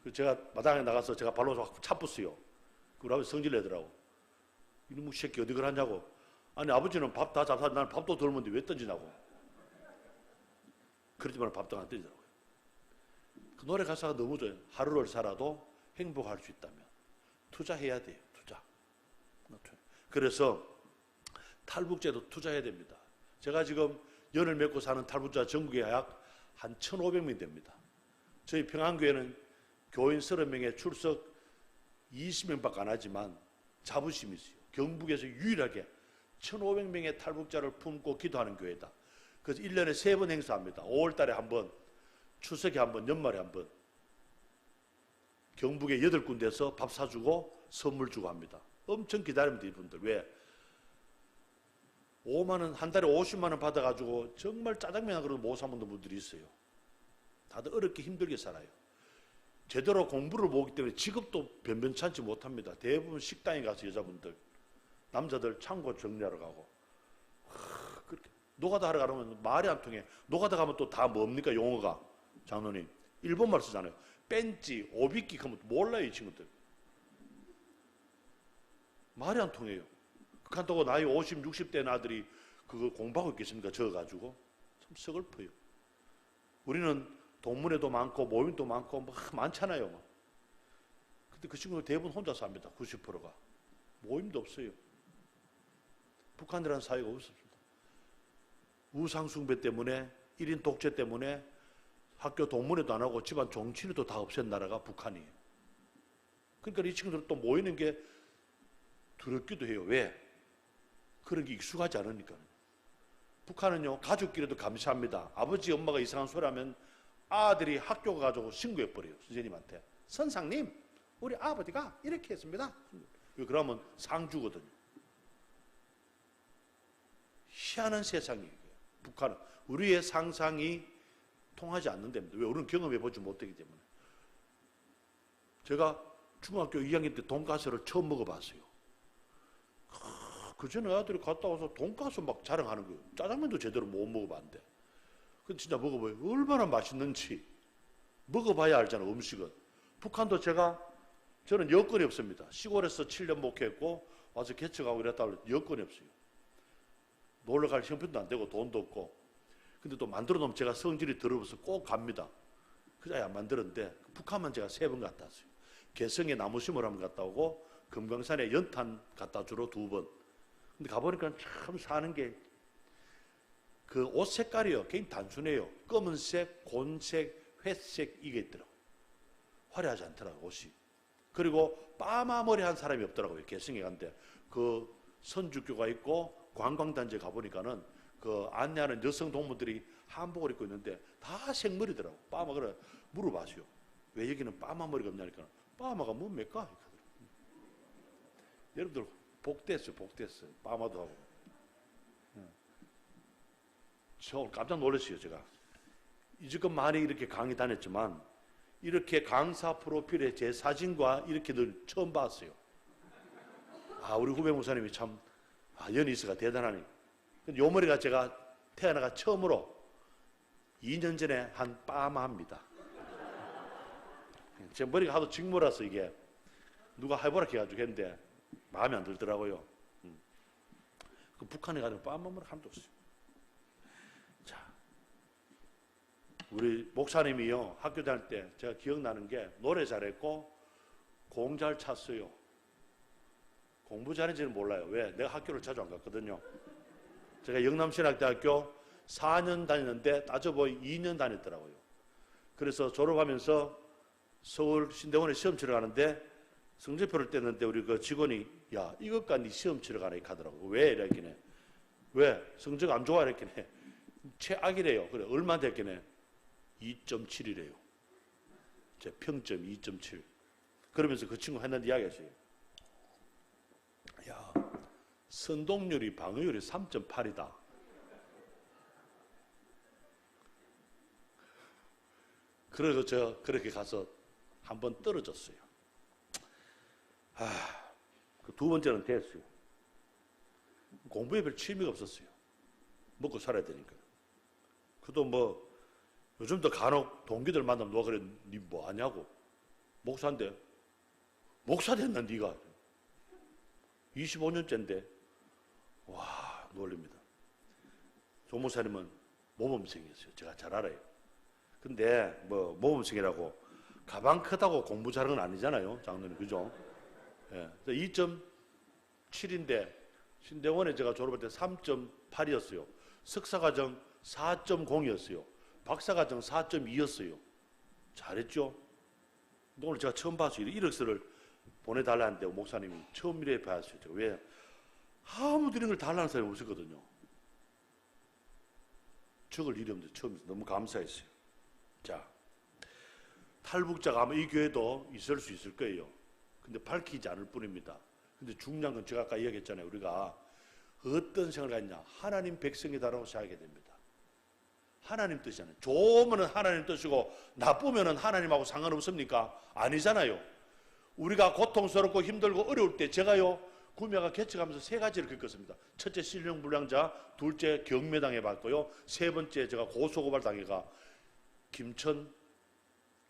그래서 제가 마당에 나가서 제가 발로 확 차붙어요. 우리 아버지 성질 내더라고. 이놈의 새끼 어디 그러냐고. 아니 아버지는 밥 다 잡사, 나는 밥도 덜 먹는데 왜 던지냐고. 그러지만 밥도 안 던지더라고요. 그 노래 가사가 너무 좋아요. 하루를 살아도 행복할 수 있다면 투자해야 돼요. 투자. 그래서 탈북자도 투자해야 됩니다. 제가 지금 연을 맺고 사는 탈북자 전국에 약 한 1,500명이 됩니다. 저희 평안교회는 교인 30명에 출석 20명밖에 안 하지만 자부심이 있어요. 경북에서 유일하게 1,500명의 탈북자를 품고 기도하는 교회다. 그래서 1년에 3번 행사합니다. 5월 달에 한 번, 추석에 한 번, 연말에 한 번. 경북에 8군데에서 밥 사주고 선물 주고 합니다. 엄청 기다립니다, 이분들. 왜? 5만 원, 한 달에 50만 원 받아가지고 정말 짜장면 그릇 못 사 먹는 분들이 있어요. 다들 어렵게 힘들게 살아요. 제대로 공부를 못하기 때문에 직업도 변변찮지 못합니다. 대부분 식당에 가서 여자분들, 남자들 창고 정리하러 가고. 그렇게 노가다 하러 가면 말이 안 통해. 노가다 가면 또 다 뭡니까, 용어가? 장로님, 일본말 쓰잖아요. 뺀찌, 오비끼 그러면 몰라요, 이 친구들. 말이 안 통해요. 그렇다고 나이 50, 60대 아들이 그거 공부하고 있겠습니까? 적어가지고. 참 서글퍼요. 우리는 동문회도 많고 모임도 많고 뭐 많잖아요. 근데 그 친구들 대부분 혼자 삽니다. 90%가. 모임도 없어요. 북한이라는 사회가 없습니다. 우상숭배 때문에, 1인 독재 때문에 학교 동문회도 안 하고 집안 종친회도 다 없앤 나라가 북한이에요. 그러니까 이 친구들 또 모이는 게 두렵기도 해요. 왜? 그런 게 익숙하지 않으니까. 북한은요, 가족끼리도 감시합니다. 아버지, 엄마가 이상한 소리 하면 아들이 학교 가가지고 신고해버려요. 선생님한테. 선생님, 우리 아버지가 이렇게 했습니다. 그러면 상 주거든요. 희한한 세상이에요. 북한은. 우리의 상상이 통하지 않는 데입니다. 왜? 우리는 경험해보지 못하기 때문에. 제가 중학교 2학년 때 돈가스를 처음 먹어봤어요. 그 전에 아들이 갔다 와서 돈가스 막 자랑하는 거예요. 짜장면도 제대로 못 먹어봤는데. 근데 진짜 먹어봐요. 얼마나 맛있는지. 먹어봐야 알잖아, 음식은. 북한도 저는 여건이 없습니다. 시골에서 7년 목회했고, 와서 개척하고 이랬다 하면 여건이 없어요. 놀러 갈 형편도 안 되고, 돈도 없고. 근데 또 만들어 놓으면 제가 성질이 더러워서 꼭 갑니다. 그래야 안 만들었는데, 북한만 제가 3번 갔다 왔어요. 개성에 나무 심으러 한번 갔다 오고, 금강산에 연탄 갖다 주러 2번. 근데 가보니까 참 사는 게, 그 옷 색깔이요. 굉장히 단순해요. 검은색, 곤색, 회색 이게 있더라고요. 화려하지 않더라고요, 옷이. 그리고 빠마 머리 한 사람이 없더라고요. 개성에 갔는데. 그 선주교가 있고 관광단지에 가보니까는 그 안내하는 여성 동무들이 한복을 입고 있는데 다 생머리더라고요. 빠마. 그래 물어봐서요. 왜 여기는 빠마 머리가 없냐니까. 빠마가 뭡니까? 여러분들 복됐어요. 복됐어요. 빠마도 하고. 저 오늘 깜짝 놀랐어요. 제가 이제껏 많이 이렇게 강의 다녔지만 이렇게 강사 프로필에 제 사진과 이렇게 늘 처음 봤어요. 아, 우리 후배 목사님이 참 연이스가 대단하네. 요 머리가 제가 태어나가 처음으로 2년 전에 한 빠마입니다. 제 머리가 하도 직모라서 이게 누가 해보라 해가지고 했는데 마음에 안 들더라고요. 그 북한에 가면 빠마머리 하나도 없어요. 자, 우리 목사님이요 학교 다닐 때 제가 기억나는 게 노래 잘했고 공 잘 찼어요. 공부 잘했는지는 몰라요. 왜? 내가 학교를 자주 안 갔거든요. 제가 영남신학대학교 4년 다녔는데 따져보니 2년 다녔더라고요. 그래서 졸업하면서 서울 신대원에 시험 치러 가는데 성적표를 뗐는데 우리 그 직원이 야 이것과 네 시험 치러 가라 이렇게 하더라고요. 왜? 이랬긴 왜? 성적 안 좋아 이랬긴 해. 최악이래요. 그래 얼마 됐긴 해. 2.7이래요. 제 평점 2.7. 그러면서 그 친구 했는데 이야기했어요. 야, 선동률이 방어율이 3.8이다. 그래서 저 그렇게 가서 한번 떨어졌어요. 그 2번째는 됐어요. 공부에 별 취미가 없었어요. 먹고 살아야 되니까. 그도 뭐 요즘도 간혹 동기들 만나면 누가 그래 니 뭐 하냐고. 목사인데 목사 됐나 니가 25년째인데 와 놀립니다. 조 목사님은 모범생이었어요. 제가 잘 알아요. 근데 뭐 모범생이라고 가방 크다고 공부 잘하는 건 아니잖아요. 장로님 그죠? 예. 2.7인데 신대원에 제가 졸업할 때 3.8이었어요. 석사과정 4.0이었어요. 박사과정 4.2였어요. 잘했죠? 오늘 제가 처음 봤어요. 이력서를 보내달라는데 목사님이 처음 이래 봤어요. 제가 왜? 아무도 이런 걸 달라는 사람이 없었거든요. 적을 일이 없는데 처음 너무 감사했어요. 자, 탈북자가 아마 이 교회도 있을 수 있을 거예요. 근데 밝히지 않을 뿐입니다. 근데 중요한 건 제가 아까 이야기했잖아요. 우리가 어떤 생각을 갖냐. 하나님 백성이다라고 생각하게 됩니다. 하나님 뜻이잖아요. 좋으면 하나님 뜻이고 나쁘면 하나님하고 상관없습니까? 아니잖아요. 우리가 고통스럽고 힘들고 어려울 때 제가요 구매가 개척하면서 3가지를 겪었습니다. 첫째 신령불량자, 둘째 경매당해 봤고요. 3번째 제가 고소고발 당해가 김천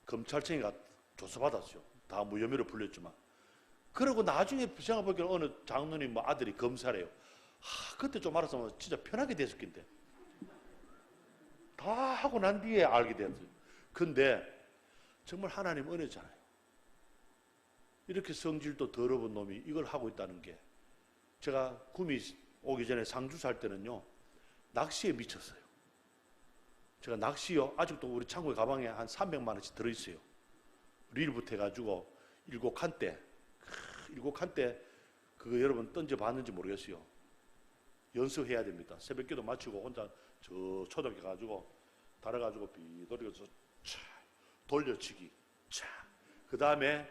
검찰청에 가 조사받았어요. 다 무혐의로 풀렸지만. 그리고 나중에 생각해보니까 어느 장로님 뭐 아들이 검사래요. 그때 좀 알았으면 진짜 편하게 됐을 텐데. 다 하고 난 뒤에 알게 됐어요. 근데 정말 하나님 은혜잖아요. 이렇게 성질도 더러운 놈이 이걸 하고 있다는 게 제가 구미 오기 전에 상주 살 때는요 낚시에 미쳤어요. 제가 낚시요 아직도 우리 창고에 가방에 한 300만 원씩 들어있어요. 릴부터 해가지고 7칸대 그거 여러분 던져봤는지 모르겠어요. 연습해야 됩니다. 새벽기도 마치고 혼자 저 초등학교 가지고 달아가지고 비돌이서 차, 돌려치기, 차. 그 다음에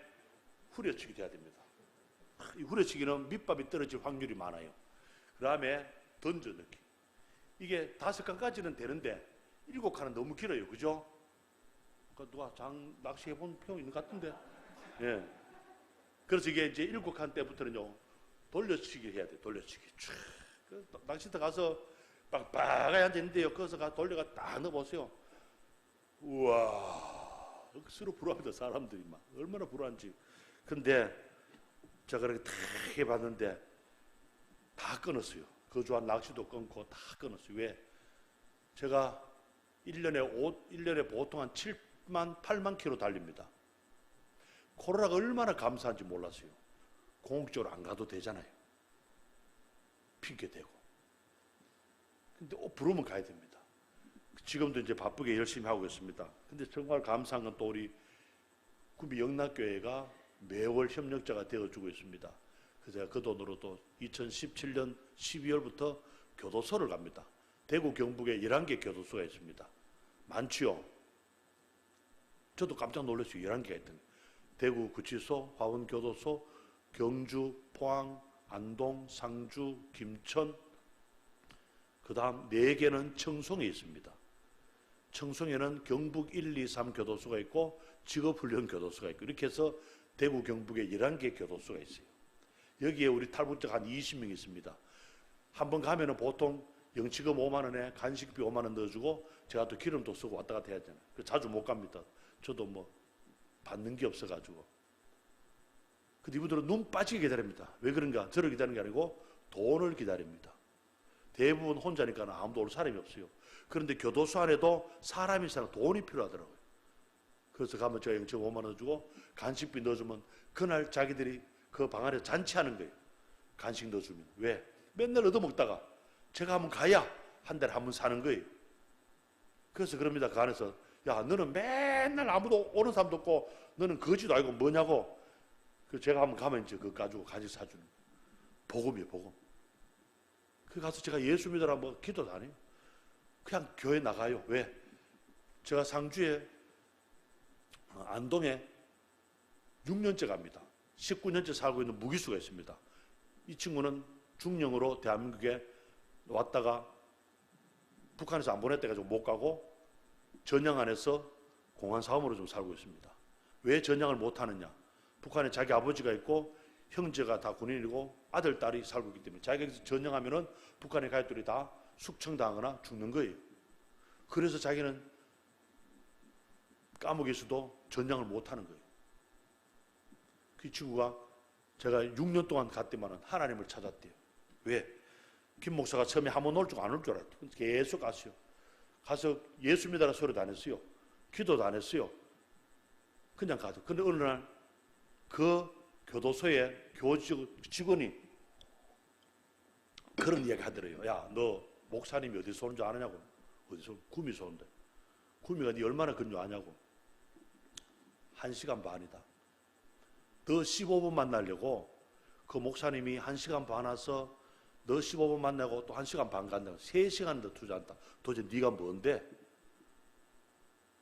후려치기 돼야 됩니다. 이 후려치기는 밑밥이 떨어질 확률이 많아요. 그 다음에 던져넣기. 이게 5칸까지는 되는데 7칸은 너무 길어요. 그죠? 누가 낚시해본 표 있는 것 같은데. 예. 그래서 이게 이제 7칸 때부터는요, 돌려치기 해야 돼. 돌려치기. 그 낚시터 가서 빡빡하게 앉아있는데요. 거기서 돌려가 딱 넣어보세요. 우와. 억수로 부러워합니다. 사람들이 막. 얼마나 부러운지. 근데 제가 그렇게 탁 해봤는데 다 끊었어요. 거주한 낚시도 끊고 다 끊었어요. 왜? 제가 1년에 보통 한 7만, 8만 킬로 달립니다. 코로나가 얼마나 감사한지 몰랐어요. 공식적으로 안 가도 되잖아요. 핑계 대고. 근데 부르면 가야 됩니다. 지금도 이제 바쁘게 열심히 하고 있습니다. 근데 정말 감사한 건 또 우리 구미 영락교회가 매월 협력자가 되어주고 있습니다. 그래서 제가 그 돈으로 또 2017년 12월부터 교도소를 갑니다. 대구 경북에 11개 교도소가 있습니다. 많지요? 저도 깜짝 놀랐어요. 11개가 있던. 대구 구치소, 화원교도소, 경주, 포항, 안동, 상주, 김천, 그 다음 4개는 청송에 있습니다. 청송에는 경북 1, 2, 3 교도소가 있고 직업훈련 교도소가 있고 이렇게 해서 대구 경북에 11개 교도소가 있어요. 여기에 우리 탈북자가 한 20명 있습니다. 한번 가면은 보통 영치금 5만 원에 간식비 5만 원 넣어주고 제가 또 기름도 쓰고 왔다 갔다 해야 되잖아요. 자주 못 갑니다. 저도 뭐 받는 게 없어가지고. 근데 이분들은 눈 빠지게 기다립니다. 왜 그런가? 저를 기다리는 게 아니고 돈을 기다립니다. 대부분 혼자니까 아무도 올 사람이 없어요. 그런데 교도소 안에도 사람이 있어야 돈이 필요하더라고요. 그래서 가면 제가 영치금 5만 원 주고 간식비 넣어주면 그날 자기들이 그 방 안에 잔치하는 거예요. 간식 넣어주면. 왜? 맨날 얻어먹다가 제가 한번 가야 한 달에 한 번 사는 거예요. 그래서 그럽니다. 그 안에서 야 너는 맨날 아무도 오는 사람도 없고 너는 거지도 아니고 뭐냐고. 그래서 제가 한번 가면 이제 그거 가지고 간식 사주는 거예요. 복음이에요. 복음. 그 가서 제가 예수 믿으라 뭐 기도도 안 해요. 그냥 교회 나가요. 왜? 제가 상주에 안동에 6년째 갑니다. 19년째 살고 있는 무기수가 있습니다. 이 친구는 중령으로 대한민국에 왔다가 북한에서 안 보냈다 가지고 못 가고 전향 안에서 공안사업으로 좀 살고 있습니다. 왜 전향을 못 하느냐? 북한에 자기 아버지가 있고 형제가 다 군인이고 아들, 딸이 살고 있기 때문에 자기가 여기서 전향하면은 북한의 가족들이 다 숙청당하거나 죽는 거예요. 그래서 자기는 감옥에서도 전향을 못 하는 거예요. 그 친구가 제가 6년 동안 갔더만은 하나님을 찾았대요. 왜? 김 목사가 처음에 한번 올 줄 안 올 줄 알았대요. 계속 갔어요. 가서 예수 믿으라 소리도 안 했어요. 기도도 안 했어요. 그냥 가죠. 근데 어느 날 그 교도소의 교직 직원이 그런 이야기 하더래요. 야, 너 목사님이 어디서 오는 줄 아느냐고. 어디서? 구미에서 온대. 구미가 네 얼마나 근요 아냐고. 1시간 반이다. 너 15분 만나려고 그 목사님이 1시간 반 와서 너 15분 만나고 또 1시간 반 간다고 3시간 더 투자한다. 도대체 네가 뭔데?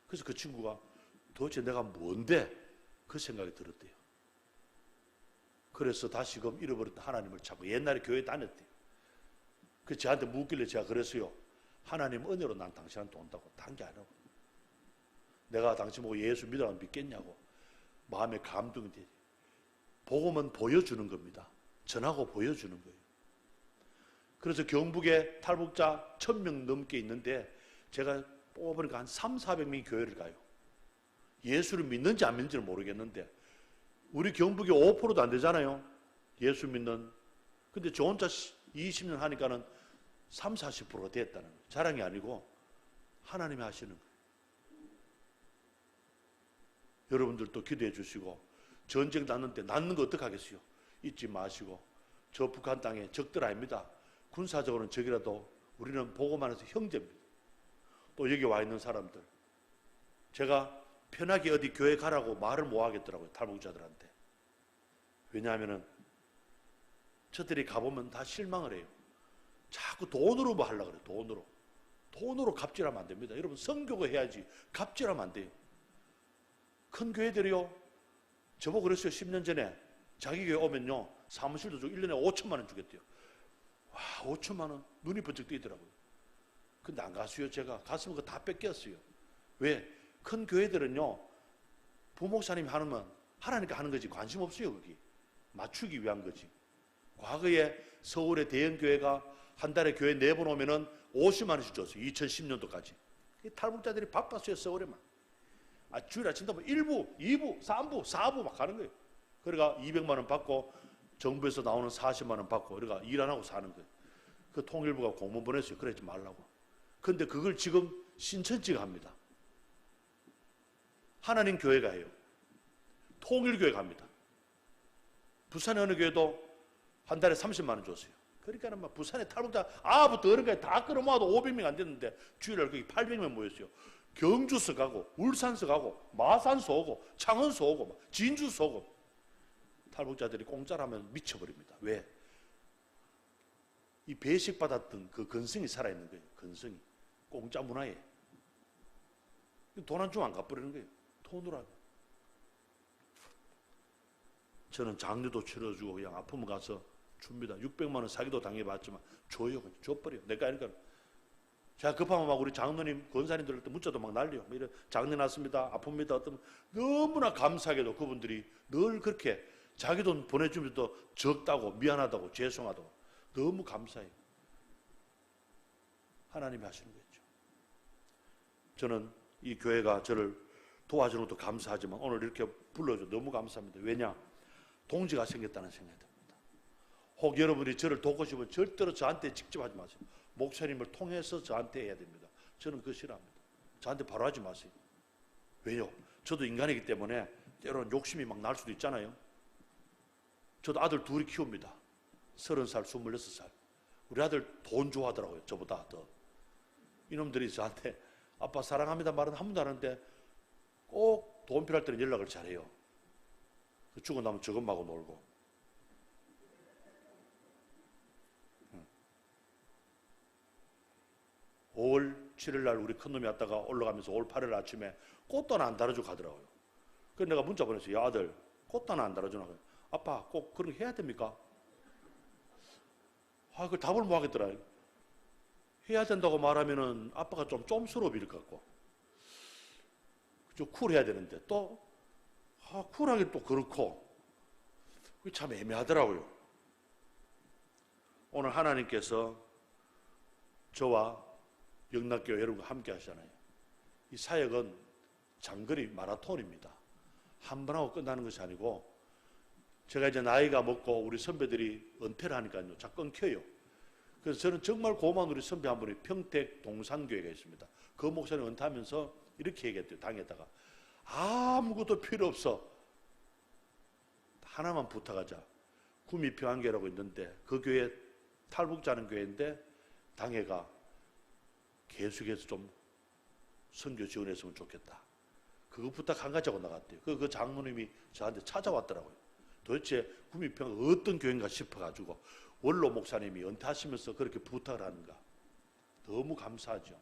그래서 그 친구가 도대체 내가 뭔데? 그 생각이 들었대요. 그래서 다시금 잃어버렸던 하나님을 찾고 옛날에 교회 다녔대요. 그 저한테 묻길래 제가 그랬어요. 하나님 은혜로 난 당신한테 온다고. 단 게 아니라고. 내가 당신 보고 예수 믿으라고 믿겠냐고. 마음에 감동이 되지. 복음은 보여주는 겁니다. 전하고 보여주는 거예요. 그래서 경북에 탈북자 1000명 넘게 있는데 제가 뽑아보니까 한 300~400명이 교회를 가요. 예수를 믿는지 안 믿는지는 모르겠는데 우리 경북이 5%도 안 되잖아요. 예수 믿는. 근데 저 혼자 20년 하니까는 30~40%가 됐다는 거예요. 자랑이 아니고 하나님이 하시는 거예요. 여러분들도 기도해 주시고 전쟁 났는데 낳는 거 어떡하겠어요? 잊지 마시고 저 북한 땅에 적들 아닙니다. 군사적으로는 적이라도 우리는 보고만 해서 형제입니다. 또 여기 와 있는 사람들 제가 편하게 어디 교회 가라고 말을 못 하겠더라고요. 탈북자들한테. 왜냐하면은 저들이 가보면 다 실망을 해요. 자꾸 돈으로 뭐 하려고 그래요. 돈으로 갑질하면 안 됩니다. 여러분 선교가 해야지 갑질하면 안 돼요. 큰 교회들이요. 저보고 그랬어요. 10년 전에. 자기 교회 오면요. 사무실도 주고 1년에 5천만 원 주겠대요. 와, 5천만 원. 눈이 번쩍 뜨이더라고요. 근데 안 갔어요. 제가 갔으면 그거 다 뺏겼어요. 왜? 큰 교회들은요. 부목사님이 하라니까 하는 거지. 관심 없어요. 거기. 맞추기 위한 거지. 과거에 서울의 대형 교회가 한 달에 교회 4번 오면은 50만 원씩 줬어요. 2010년도까지. 탈북자들이 바빴어요. 서울에만. 주일 아침도 1부, 2부, 3부, 4부 막 가는 거예요. 그러니까 200만 원 받고 정부에서 나오는 40만 원 받고 그러니까 일 안 하고 사는 거예요. 그 통일부가 공문 보냈어요. 그러지 말라고. 근데 그걸 지금 신천지가 합니다. 하나님 교회가 해요. 통일교회가 합니다. 부산의 어느 교회도 한 달에 30만 원 줬어요. 그러니까 막 부산에 탈북자 아부터 어른까지 다 끌어모아도 500명 안 됐는데 주일날 거기 800명 모였어요. 경주서 가고 울산서 가고 마산서 오고 창원서 오고 진주서 오고 탈북자들이 공짜라면 미쳐버립니다. 왜? 이 배식받았던 그 근성이 살아있는 거예요. 근성이. 공짜 문화에. 돈 안 주면 안 갚으려는 거예요. 돈으로 하고. 저는 장례도 치러주고 그냥 아프면 가서 줍니다. 600만 원 사기도 당해봤지만 줘요. 그냥 줘버려요. 내가 아니까. 제가 급하면 막 우리 장로님, 권사님들 문자도 막 날려요. 뭐 이런 장례 났습니다. 아픕니다. 어떤 너무나 감사하게도 그분들이 늘 그렇게 자기 돈 보내주면서 적다고 미안하다고 죄송하다고 너무 감사해요. 하나님이 하시는 거죠. 저는 이 교회가 저를 도와주는 것도 감사하지만 오늘 이렇게 불러줘 너무 감사합니다. 왜냐? 동지가 생겼다는 생각이 듭니다. 혹 여러분이 저를 돕고 싶으면 절대로 저한테 직접 하지 마세요. 목사님을 통해서 저한테 해야 됩니다. 저는 그거 싫어합니다. 저한테 바로 하지 마세요. 왜요? 저도 인간이기 때문에 때로는 욕심이 막 날 수도 있잖아요. 저도 아들 둘이 키웁니다. 30살, 26살. 우리 아들 돈 좋아하더라고요. 저보다 더. 이놈들이 저한테 아빠 사랑합니다 말은 한 번도 안 하는데 꼭 돈 필요할 때는 연락을 잘해요. 죽고 나면 저것하고 놀고. 5월 7일 날 우리 큰놈이 왔다가 올라가면서 5월 8일 아침에 꽃도 하나 안 달아주고 가더라고요. 그래서 내가 문자 보냈어요. 야 아들 꽃도 하나 안 달아주나. 아빠 꼭 그런 거 해야 됩니까? 그걸 답을 못 하겠더라. 해야 된다고 말하면은 아빠가 좀 쫌스러워 보일 것 같고. 좀 쿨해야 되는데 또 쿨하긴 또 그렇고. 그게 참 애매하더라고요. 오늘 하나님께서 저와 영락교회 여러분과 함께 하시잖아요. 이 사역은 장거리 마라톤입니다. 한 번 하고 끝나는 것이 아니고 제가 이제 나이가 먹고 우리 선배들이 은퇴를 하니까요. 자꾸 끊겨요. 그래서 저는 정말 고마운 우리 선배 한 분이 평택 동산교회가 있습니다. 그 목사님 은퇴하면서 이렇게 얘기했대요. 당에다가 아무것도 필요 없어. 하나만 부탁하자. 구미평안교회라고 있는데 그 교회 탈북자는 교회인데 당회가 계속해서 좀 선교 지원했으면 좋겠다. 그거 부탁 한 가지 하고 나갔대요. 그 장로님이 저한테 찾아왔더라고요. 도대체 구미평 어떤 교회인가 싶어가지고 원로 목사님이 은퇴하시면서 그렇게 부탁을 하는가. 너무 감사하죠.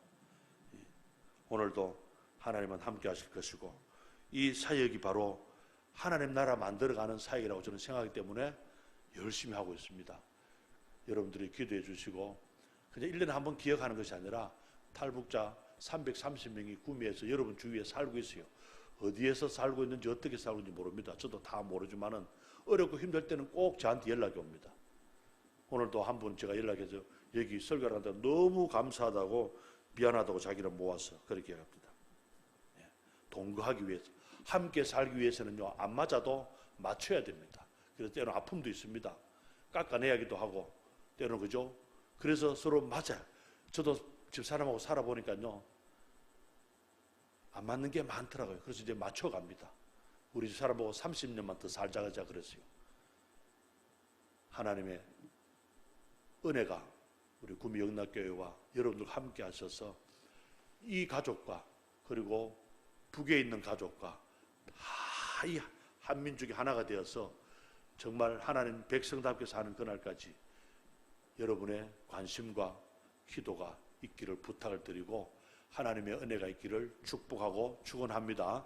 오늘도 하나님은 함께 하실 것이고 이 사역이 바로 하나님 나라 만들어가는 사역이라고 저는 생각하기 때문에 열심히 하고 있습니다. 여러분들이 기도해 주시고 그냥 1년에 한 번 기억하는 것이 아니라 탈북자 330명이 구미에서 여러분 주위에 살고 있어요. 어디에서 살고 있는지 어떻게 살고 있는지 모릅니다. 저도 다 모르지만은 어렵고 힘들 때는 꼭 저한테 연락이 옵니다. 오늘도 한 분 제가 연락해서 여기 설교를 한다 너무 감사하다고 미안하다고 자기를 모아서 그렇게 합니다. 동거하기 위해서 함께 살기 위해서는요 안 맞아도 맞춰야 됩니다. 그래서 때로는 아픔도 있습니다. 깎아내야기도 하고 때로는 그죠. 그래서 서로 맞아요. 저도 집사람하고 살아보니까요 안 맞는 게 많더라고요. 그래서 이제 맞춰갑니다. 우리 집사람하고 30년만 더 살자 그랬어요. 하나님의 은혜가 우리 구미 영락교회와 여러분들과 함께 하셔서 이 가족과 그리고 북에 있는 가족과 다 이 한민족이 하나가 되어서 정말 하나님 백성답게 사는 그날까지 여러분의 관심과 기도가 있기를 부탁을 드리고 하나님의 은혜가 있기를 축복하고 축원합니다.